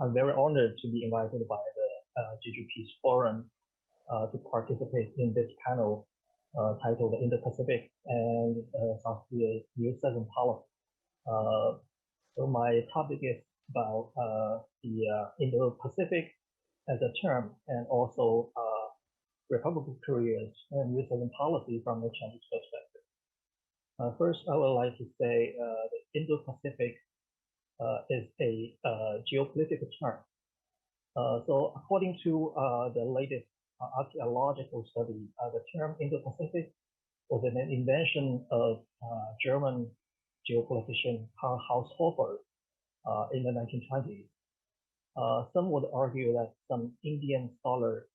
I'm very honored to be invited by the Jeju Peace Forum to participate in this panel titled Indo-Pacific and South Korea's New Southern Policy. So my topic is about the Indo-Pacific as a term and also Republic of Korea's New Southern Policy from the Chinese perspective. First, I would like to say the Indo-Pacific is a geopolitical term. So according to the latest archaeological study, the term Indo-Pacific was an invention of German geopolitician Karl Haushofer in the 1920s. Some would argue that some Indian scholars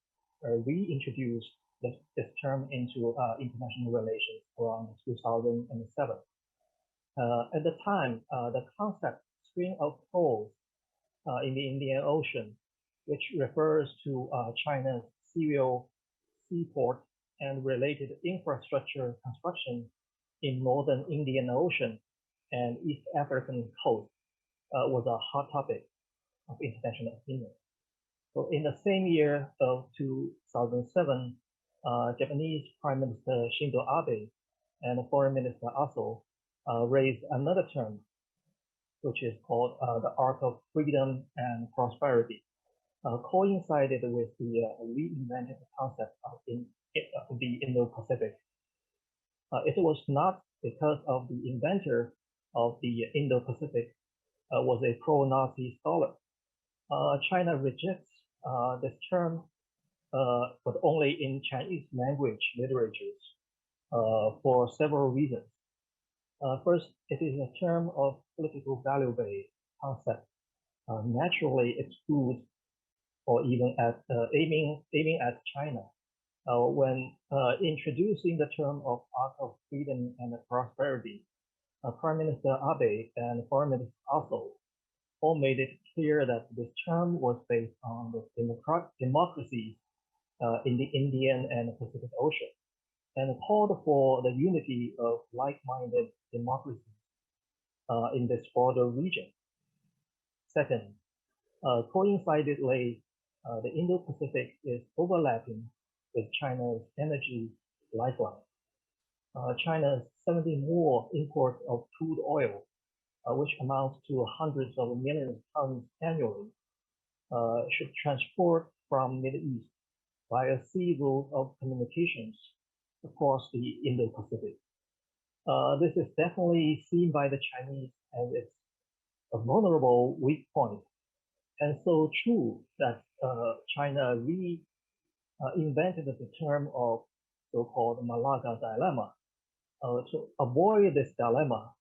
reintroduced this term into international relations around 2007. At the time, the concept string of poles in the Indian Ocean, which refers to China's serial seaport and related infrastructure construction in northern Indian Ocean and East African coast, was a hot topic of international opinion. So in the same year of 2007, Japanese Prime Minister Shinzo Abe and Foreign Minister Aso raised another term, which is called the Arc of Freedom and Prosperity, coincided with the reinvented concept of the Indo-Pacific. It was not because of the inventor of the Indo-Pacific was a pro-Nazi scholar, China rejects this term, but only in Chinese language literatures for several reasons. First, it is a term of political value-based concept, naturally excludes or even aiming at China. When introducing the term of Arc of Freedom and Prosperity, Prime Minister Abe and Foreign Minister Aso all made it clear that this term was based on the democracies in the Indian and Pacific Ocean, and called for the unity of like-minded democracies in this border region. Second, coincidentally, the Indo-Pacific is overlapping with China's energy lifeline. China's 70 more imports of crude oil, which amounts to hundreds of millions of tons annually, should transport from Middle East via sea route of communications across the Indo-Pacific. This is definitely seen by the Chinese as its a vulnerable weak point, and so true that China invented the term of so-called Malaga dilemma to avoid this dilemma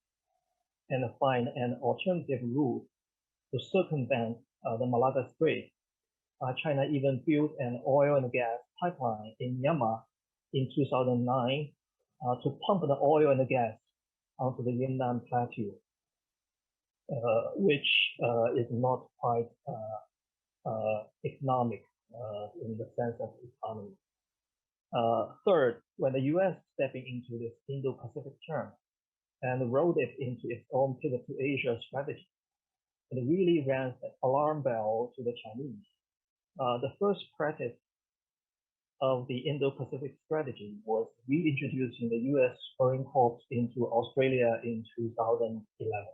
and find an alternative route to circumvent the Malaga Strait. China even built an oil and gas pipeline in Myanmar in 2009 to pump the oil and the gas onto the Yunnan Plateau, which is not quite economic in the sense of economy. Third, when the US stepping into this Indo-Pacific term and rolled it into its own pivot to Asia strategy, it really rang an alarm bell to the Chinese. The first practice of the Indo-Pacific strategy was reintroducing the US Marine Corps into Australia in 2011.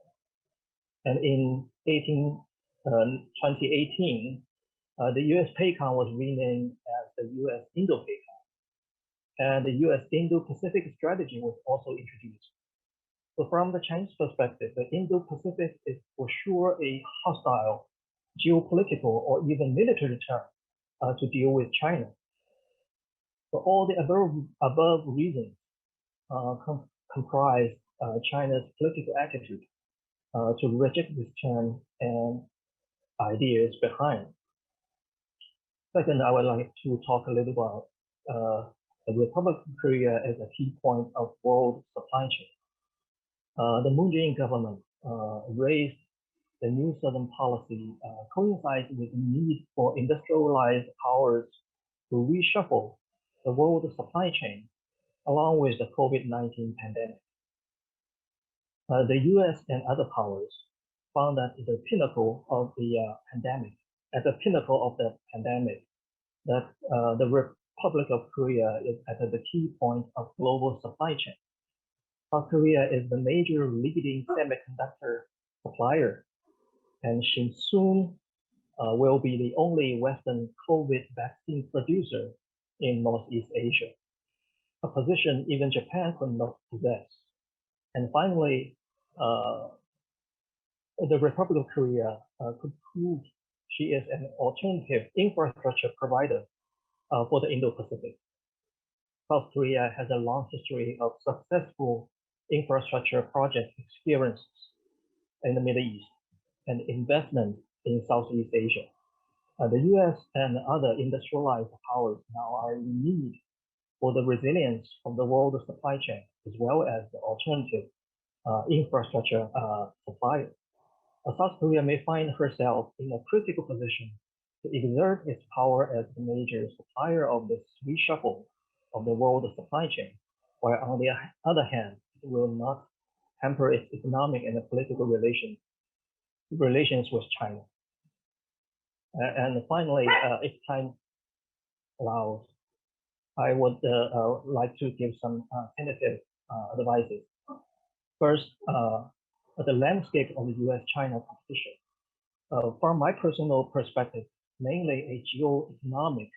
And in 2018, the US PACON was renamed as the US Indo-PACON, and the US Indo-Pacific strategy was also introduced. So from the Chinese perspective, the Indo-Pacific is for sure a hostile geopolitical or even military term to deal with China. For all the above reasons comprise China's political attitude to reject this term and ideas behind. Second, I would like to talk a little about the Republic of Korea as a key point of world supply chain. The Moon Jae-in government raised the New Southern Policy coincides with the need for industrialized powers to reshuffle the world supply chain along with the COVID-19 pandemic. The US and other powers found that at the pinnacle of the pandemic, that the Republic of Korea is at the key point of global supply chain. South Korea is the major leading semiconductor supplier, and she soon will be the only Western COVID vaccine producer in Northeast Asia, a position even Japan could not possess. And finally, the Republic of Korea could prove she is an alternative infrastructure provider for the Indo-Pacific. South Korea has a long history of successful infrastructure project experiences in the Middle East and investment in Southeast Asia. The US and other industrialized powers now are in need for the resilience of the world supply chain, as well as the alternative infrastructure supplier. South Korea may find herself in a critical position to exert its power as the major supplier of this reshuffle of the world supply chain, while on the other hand, it will not hamper its economic and political relations with China. And finally, if time allows, I would like to give some tentative advices. First, the landscape of the US-China competition. From my personal perspective, mainly a geo-economic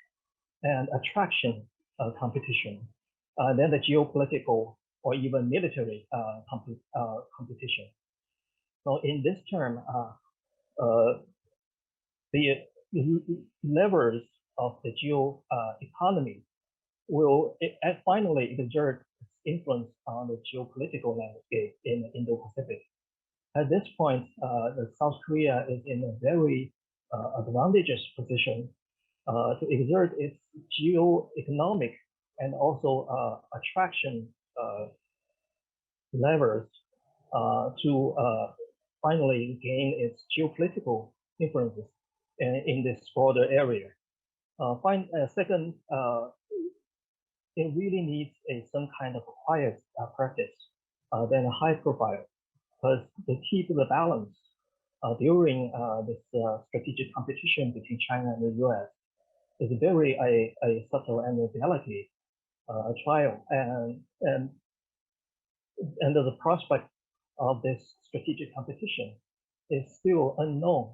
and attraction competition, then the geopolitical or even military competition. So in this term, the levers of the geo economy will finally exert its influence on the geopolitical landscape in the Indo-Pacific. At this point, South Korea is in a very advantageous position to exert its geo-economic and also attraction levers to finally gain its geopolitical influences in this broader area. Second, it really needs some kind of quiet practice than a high profile, because the key to the balance during this strategic competition between China and the US is very a subtle and a delicate trial, and the prospect of this strategic competition is still unknown.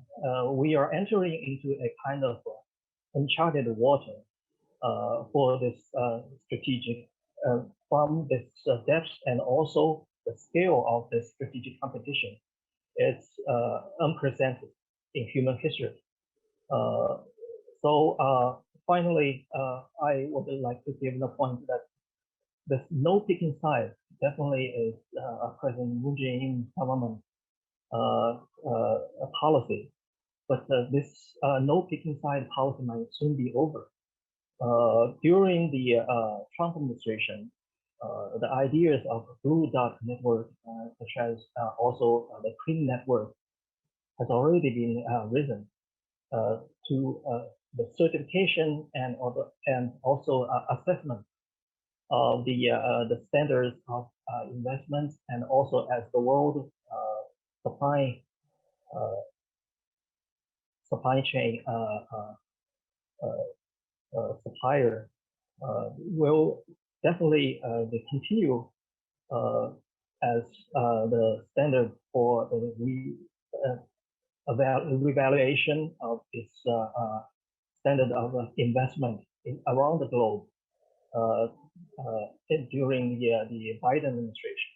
We are entering into a kind of uncharted water for this strategic, from this depth and also the scale of this strategic competition. It's unprecedented in human history. Finally, I would like to give the point that this no picking side definitely is President Moon Jae-in's government policy, but this no picking side policy might soon be over. During the Trump administration, the ideas of Blue Dot network, such as also the Clean network, has already been risen to the certification and also assessment of the standards of investments, and also as the world supply chain supplier will definitely continue as the standard for the revaluation of this standard of investment around the globe during the Biden administration.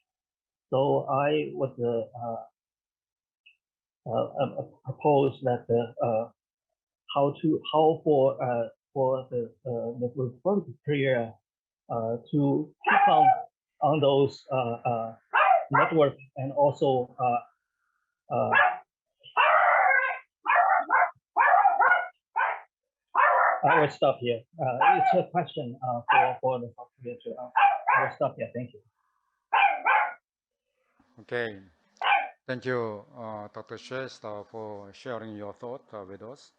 So I would propose that how for the Republican period to keep on those networks, and also I will stop here. It's a question for the South Korea too. I will stop here. Thank you. Okay. Thank you, Dr. Shesta, for sharing your thought with us.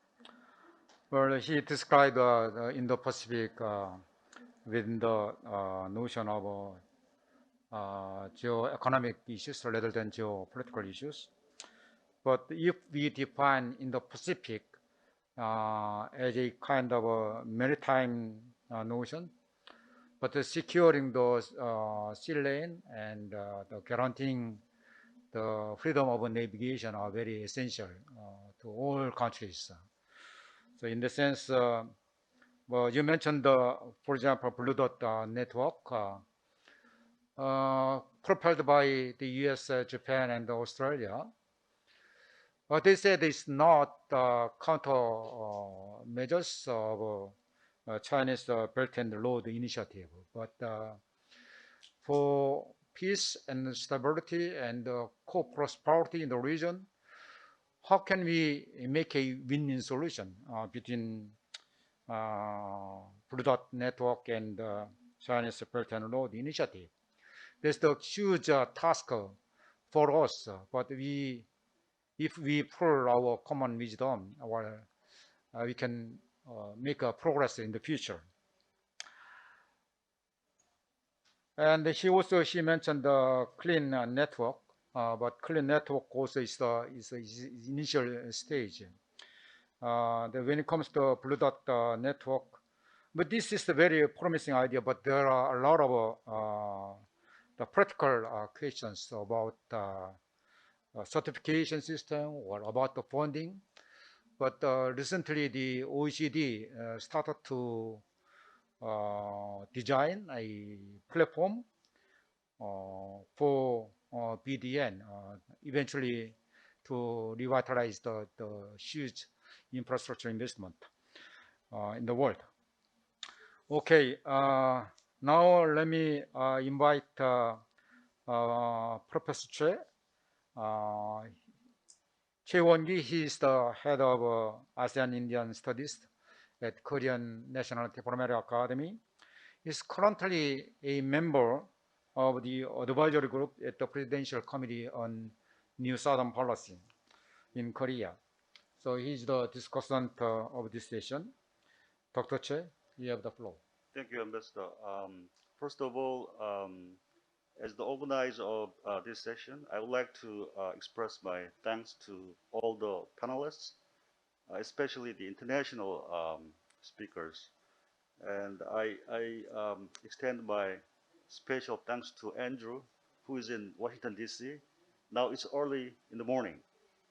Well, he described the Indo-Pacific within the notion of geo-economic issues rather than geopolitical issues. But if we define Indo-Pacific as a kind of a maritime notion, but securing those sea lane and the guaranteeing the freedom of navigation are very essential to all countries. So in the sense, well, you mentioned, for example, Blue Dot network propelled by the US, Japan, and Australia. They said it's not counter measures of Chinese Belt and Road Initiative, but for peace and stability and co-prosperity in the region, how can we make a win-win solution between Blue Dot network and Chinese Belt and Road Initiative? That's the huge task for us, but if we pull our common wisdom, we can make a progress in the future. And she mentioned the Clean network, but Clean network also is the initial stage. When it comes to Blue Dot network, but this is a very promising idea, but there are a lot of the practical questions about certification system or about the funding. But recently the OECD started to design a platform for BDN, eventually to revitalize the huge infrastructure investment in the world. Okay, now let me invite Professor Choi. Choi Won-gi, he is the head of ASEAN Indian Studies at Korean National Diplomatic Academy. He is currently a member of the advisory group at the Presidential Committee on New Southern Policy in Korea. So he is the discussant of this session. Dr. Choi, you have the floor. Thank you, Ambassador. First of all, as the organizer of this session, I would like to express my thanks to all the panelists, especially the international speakers. And I extend my special thanks to Andrew, who is in Washington, D.C. Now it's early in the morning.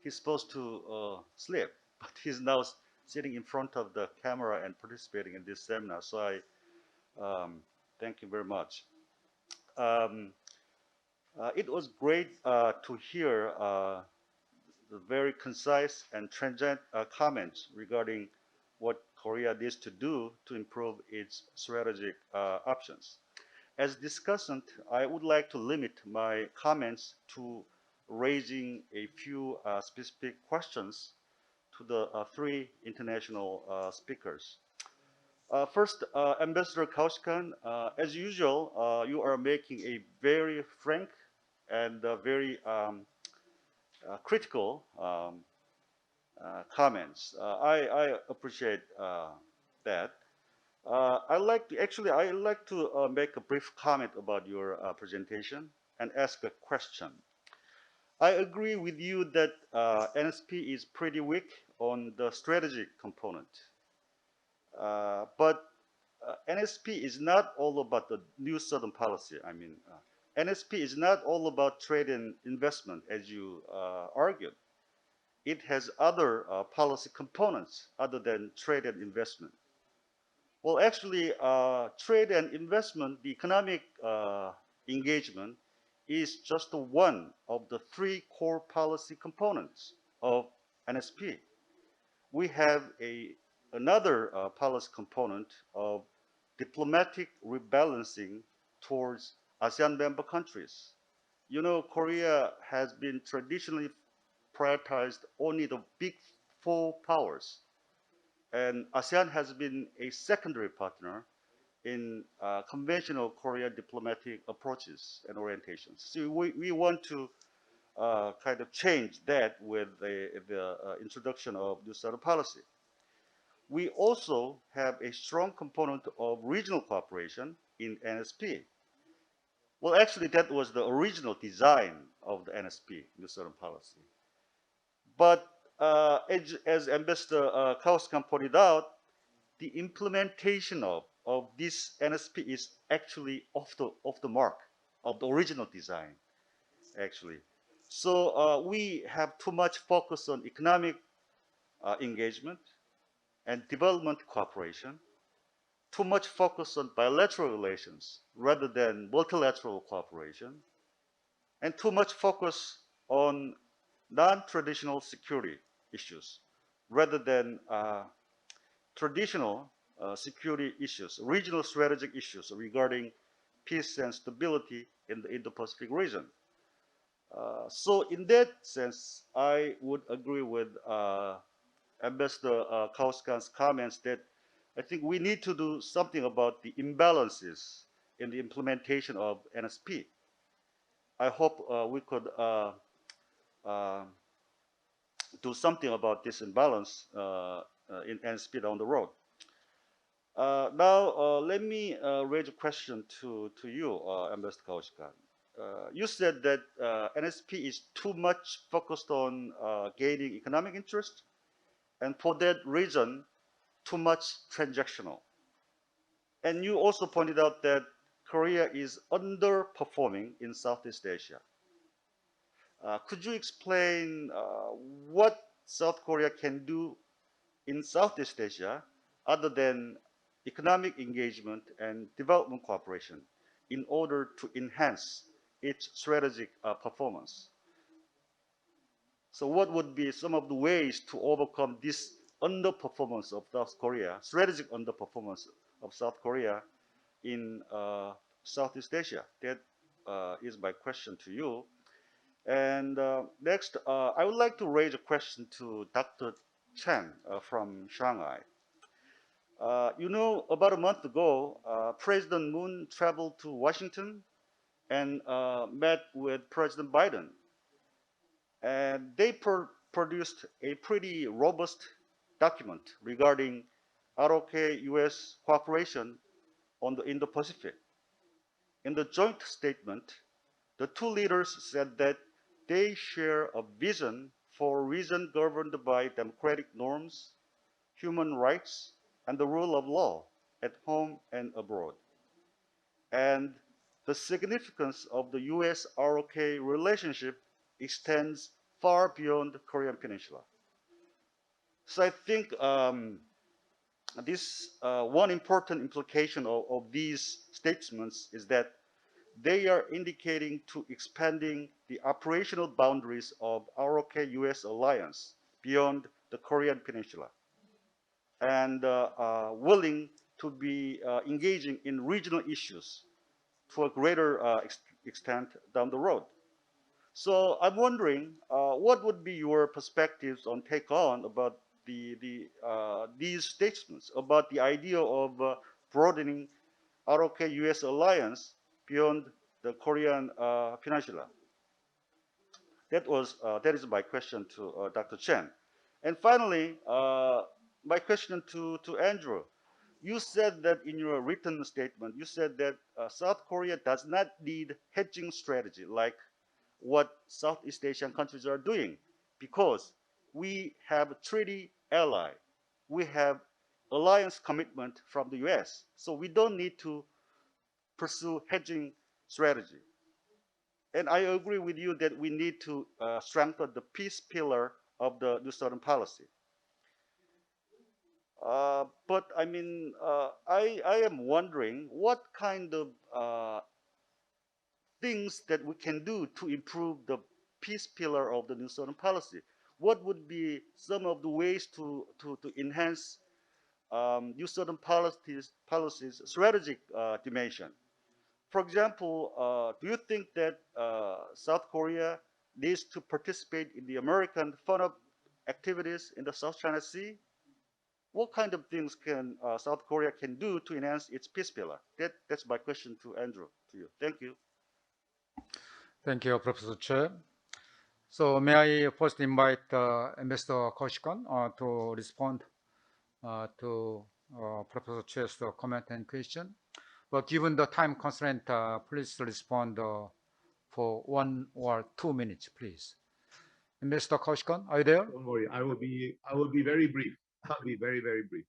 He's supposed to sleep, but he's now sitting in front of the camera and participating in this seminar. So I thank you very much. It was great to hear the very concise and transient comments regarding what Korea needs to do to improve its strategic options. As discussant, I would like to limit my comments to raising a few specific questions to the three international speakers. First, Ambassador Kaushkan, as usual, you are making a very frank and very critical comments. I appreciate that. I'd like to make a brief comment about your presentation and ask a question. I agree with you that NSP is pretty weak on the strategic component. But NSP is not all about the new Southern policy. I mean, NSP is not all about trade and investment, as you argued. It has other policy components other than trade and investment. Well, actually, trade and investment, the economic engagement, is just one of the three core policy components of NSP. We have another policy component of diplomatic rebalancing towards ASEAN member countries. You know, Korea has been traditionally prioritized only the big four powers, and ASEAN has been a secondary partner in conventional Korean diplomatic approaches and orientations. So we want to kind of change that with the introduction of New Southern policy. We also have a strong component of regional cooperation in NSP. Well, actually, that was the original design of the NSP, New Southern policy. But as Ambassador Kauskan pointed out, the implementation of this NSP is actually off the mark of the original design, actually. So we have too much focus on economic engagement and development cooperation, too much focus on bilateral relations rather than multilateral cooperation, and too much focus on non-traditional security issues rather than traditional security issues, regional strategic issues regarding peace and stability in the Indo-Pacific region. So in that sense, I would agree with Ambassador Kauskan's comments that I think we need to do something about the imbalances in the implementation of NSP. I hope we could do something about this imbalance in NSP down the road. Now, let me raise a question to you, Ambassador Kaushkan. You said that NSP is too much focused on gaining economic interest, and for that reason, too much transactional. And you also pointed out that Korea is underperforming in Southeast Asia. Could you explain what South Korea can do in Southeast Asia other than economic engagement and development cooperation in order to enhance its strategic performance? So what would be some of the ways to overcome this underperformance of South Korea, strategic underperformance of South Korea in Southeast Asia? That is my question to you. And next, I would like to raise a question to Dr. Chen from Shanghai. You know, about a month ago, President Moon traveled to Washington and met with President Biden. And they produced a pretty robust document regarding ROK-US cooperation on the Indo-Pacific. In the joint statement, the two leaders said that they share a vision for a region governed by democratic norms, human rights, and the rule of law at home and abroad. And the significance of the US-ROK relationship extends far beyond the Korean Peninsula. So I think this one important implication of these statements is that they are indicating to expanding the operational boundaries of ROK-US alliance beyond the Korean Peninsula and willing to be engaging in regional issues to a greater extent down the road. So I'm wondering, what would be your perspectives on take on about these statements about the idea of broadening ROK-US alliance beyond the Korean Peninsula? That is my question to Dr. Chen. And finally, my question to Andrew. You said that in your written statement, you said that South Korea does not need hedging strategy like what Southeast Asian countries are doing because we have a treaty ally. We have alliance commitment from the US. So we don't need to pursue hedging strategy. And I agree with you that we need to strengthen the peace pillar of the New Southern policy. But I mean, I am wondering what kind of things that we can do to improve the peace pillar of the New Southern policy. What would be some of the ways to enhance New Southern policies strategic dimension? For example, do you think that South Korea needs to participate in the American fund activities in the South China Sea? What kind of things can South Korea can do to enhance its peace pillar? That's my question to Andrew, to you. Thank you. Thank you, Professor Che. So may I first invite Ambassador Kaushikon to respond to Professor Che's comment and question. But given the time constraint, please respond for 1 or 2 minutes, please. Ambassador Kaushikon, are you there? Don't worry, I will be very brief. I'll be very, very brief.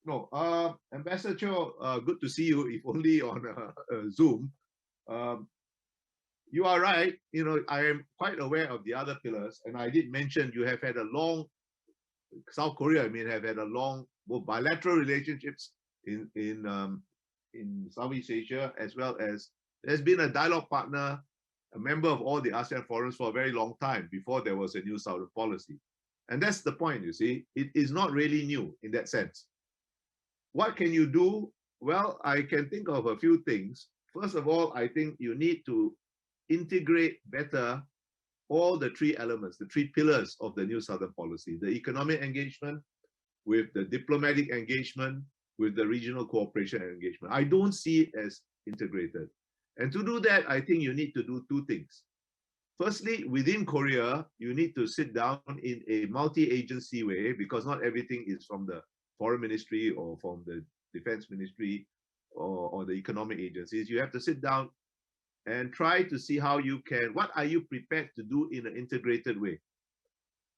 No, Ambassador Cho, good to see you, if only on Zoom. You are right. You know, I am quite aware of the other pillars, and I did mention you have had a long, South Korea, I mean, have had a long both bilateral relationships in Southeast Asia, as well as there's been a dialogue partner, a member of all the ASEAN forums for a very long time before there was a new Southern policy. And that's the point, you see. It is not really new in that sense. What can you do? Well, I can think of a few things. First of all, I think you need to integrate better all the three elements, the three pillars of the new Southern policy: the economic engagement, with the diplomatic engagement, with the regional cooperation and engagement. I don't see it as integrated. And to do that, I think you need to do two things. Firstly, within Korea, you need to sit down in a multi-agency way, because not everything is from the foreign ministry or from the defense ministry or the economic agencies. You have to sit down and try to see how you can, what are you prepared to do in an integrated way?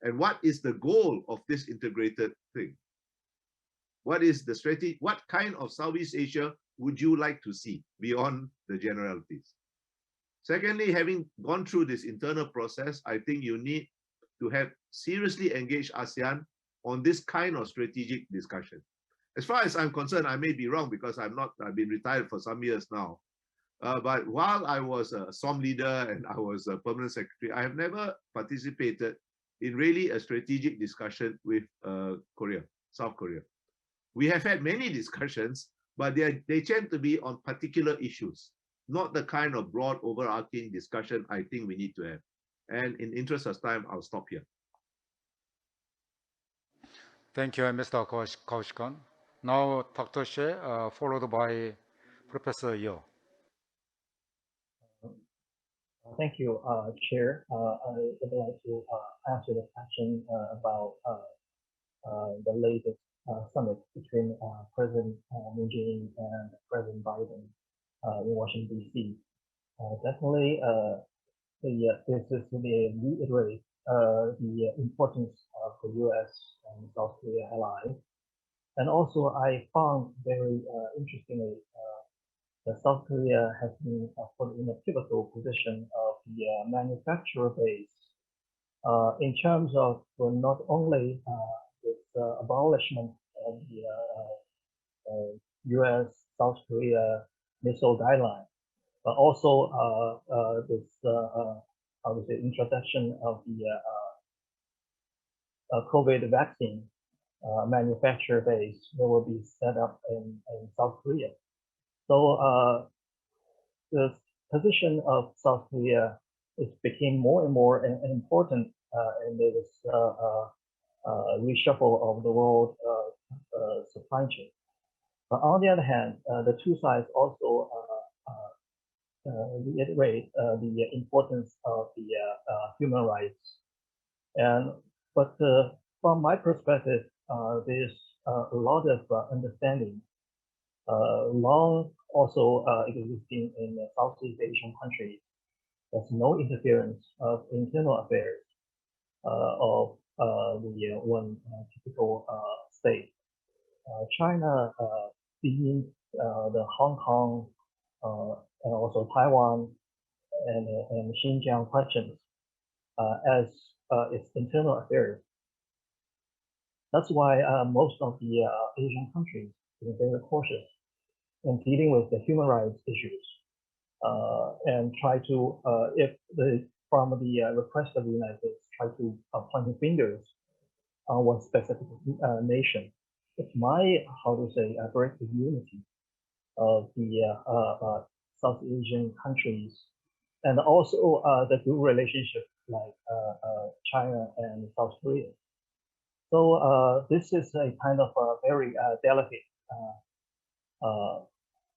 And what is the goal of this integrated thing? What is the strategy? What kind of Southeast Asia would you like to see beyond the generalities? Secondly, having gone through this internal process, I think you need to have seriously engaged ASEAN on this kind of strategic discussion. As far as I'm concerned, I may be wrong because I've been retired for some years now. But while I was a SOM leader and I was a permanent secretary, I have never participated in really a strategic discussion with South Korea. We have had many discussions, but they tend to be on particular issues, not the kind of broad overarching discussion I think we need to have. And in interest of time, I'll stop here. Thank you, Mr. Kaushkan. Now, Dr. She, followed by Professor Yeo. Thank you, Chair. I would like to answer the question about the latest summit between President Moon Jae-in and President Biden in Washington, D.C. Definitely, this is to reiterate the importance of the U.S. and South Korea allies. And also, I found very interestingly that South Korea has been put in a pivotal position of the manufacturer base in terms of not only this abolishment of the U.S.-South Korea missile guideline, but also this introduction of the COVID vaccine manufacturer base that will be set up in South Korea. So the position of South Korea became more and more important in this reshuffle of the world supply chain. But on the other hand, the two sides also reiterate the importance of the human rights. But from my perspective, there's a lot of understanding long also existing in Southeast Asian countries. There's no interference of internal affairs of the one typical state. China being the Hong Kong and also Taiwan and Xinjiang questions as its internal affairs. That's why most of the Asian countries are very cautious in dealing with the human rights issues and try to, from the request of the United States, try to point fingers on one specific nation. It's my, break the unity of the South Asian countries and also the good relationship like China and South Korea. So this is a kind of a very delicate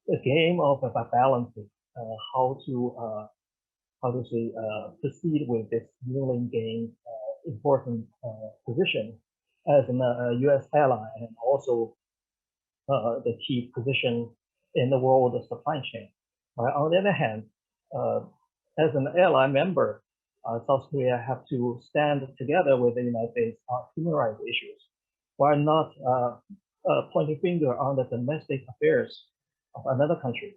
a game of balancing how to proceed with this newly gained important position as a U.S. ally and also the key position in the world supply chain. On the other hand, as an ally member, South Korea have to stand together with the United States on human rights issues, while not pointing finger on the domestic affairs of another country.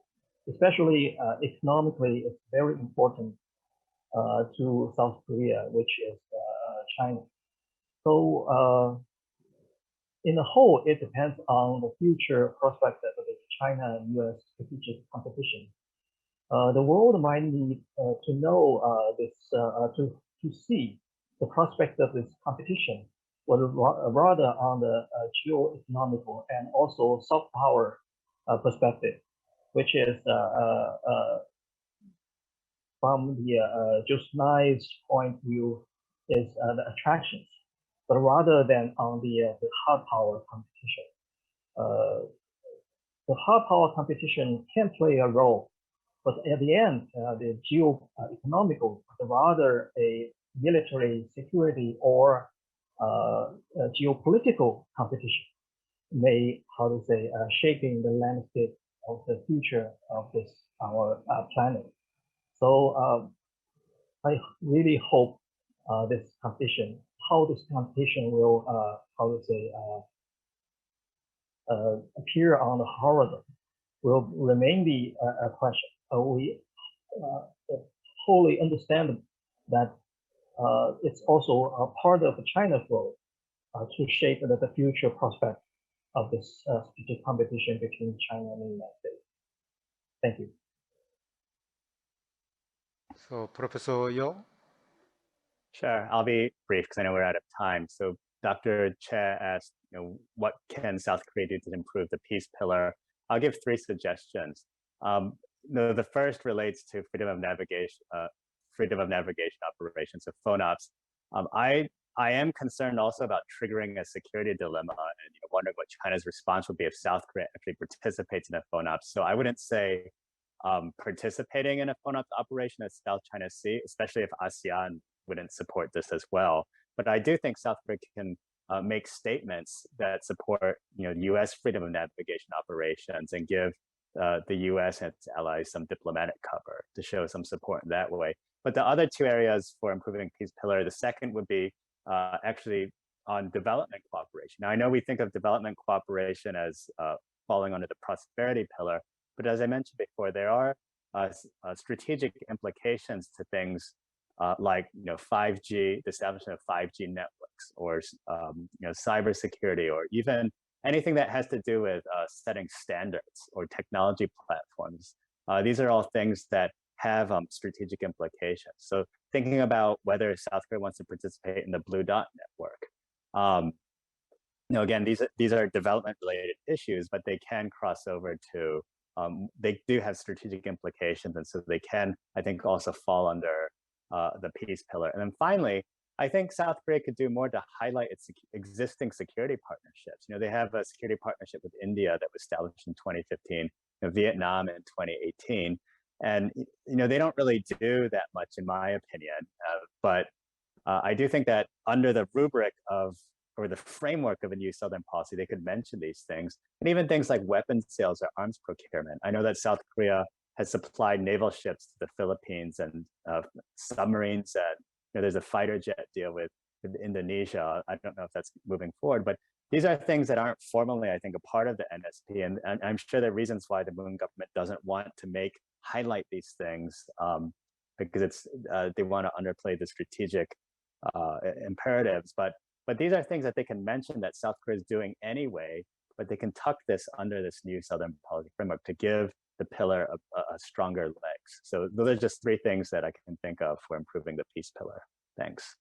Especially economically, it's very important to South Korea, which is China. So in the whole, it depends on the future prospect of the China and U.S. strategic competition. The world might need to know this, to see the prospect of this competition, but rather on the geo-economical and also soft power perspective, which is from the just nice point of view is the attractions, but rather than on the hard power competition. The hard power competition can play a role, but at the end, the geo-economical, rather a military security or geopolitical competition may, shaping the landscape of the future of this our planet. So I really hope this competition, how this competition will, appear on the horizon, will remain the question. We wholly understand that it's also a part of China's role to shape the future prospect of this strategic competition between China and the United States. Thank you. So, Professor Yeo. Sure, I'll be brief because I know we're out of time. So Dr. Che asked, what can South Korea do to improve the peace pillar? I'll give 3 suggestions. The first relates to freedom of navigation operations, so FONOPs. I am concerned also about triggering a security dilemma and wondering what China's response would be if South Korea actually participates in a FONOP. So I wouldn't say participating in a FONOP operation at South China Sea, especially if ASEAN wouldn't support this as well. But I do think South Korea can make statements that support U.S. freedom of navigation operations and give the U.S. and its allies some diplomatic cover to show some support in that way. But the other 2 areas for improving peace pillar, the second would be actually on development cooperation. Now, I know we think of development cooperation as falling under the prosperity pillar, but as I mentioned before, there are strategic implications to things like 5G, the establishment of 5G networks, or cybersecurity, or even anything that has to do with setting standards or technology platforms. These are all things that have strategic implications. So thinking about whether South Korea wants to participate in the Blue Dot network, again, these are development-related issues, but they can cross over to, they do have strategic implications, and so they can, I think, also fall under the peace pillar. And then finally, I think South Korea could do more to highlight its existing security partnerships. They have a security partnership with India that was established in 2015, Vietnam in 2018. And they don't really do that much, in my opinion. But I do think that under the rubric of, or the framework of a new Southern policy, they could mention these things. And even things like weapons sales or arms procurement. I know that South Korea has supplied naval ships to the Philippines and submarines. And there's a fighter jet deal with Indonesia. I don't know if that's moving forward, but these are things that aren't formally, I think, a part of the NSP. And I'm sure there are reasons why the Moon government doesn't want to highlight these things because they want to underplay the strategic imperatives. But these are things that they can mention that South Korea is doing anyway, but they can tuck this under this new Southern policy framework to give the pillar a stronger legs. So those are just 3 things that I can think of for improving the peace pillar. Thanks.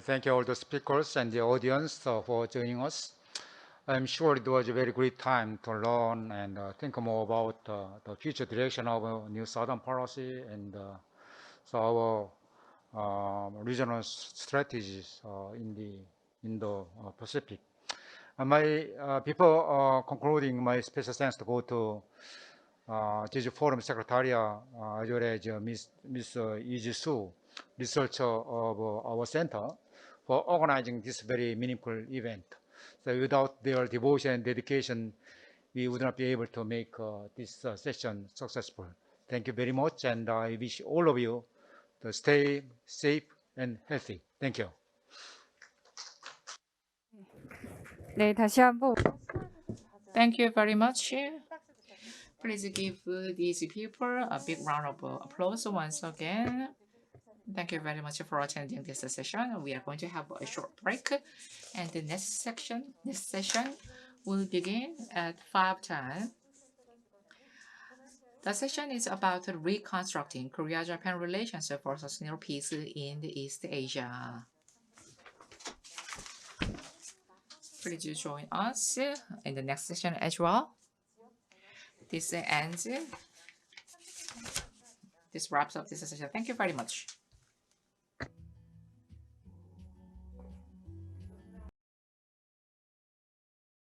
Thank you all the speakers and the audience for joining us. I'm sure it was a very great time to learn and think more about the future direction of new Southern policy and so our regional strategies in the Pacific. Before concluding, my special thanks to go to Jejupo럼 Secretariat as well as Ms. Iji-Soo, researcher of our center, for organizing this very meaningful event. So without their devotion and dedication, we would not be able to make this session successful. Thank you very much, and I wish all of you to stay safe and healthy. Thank you. 네, 다시 한번 Thank you very much. Please give these people a big round of applause once again. Thank you very much for attending this session. We are going to have a short break, and the next session will begin at 5:10. The session is about reconstructing Korea-Japan relations for sustainable peace in East Asia. Please join us in the next session as well. This wraps up this session. Thank you very much.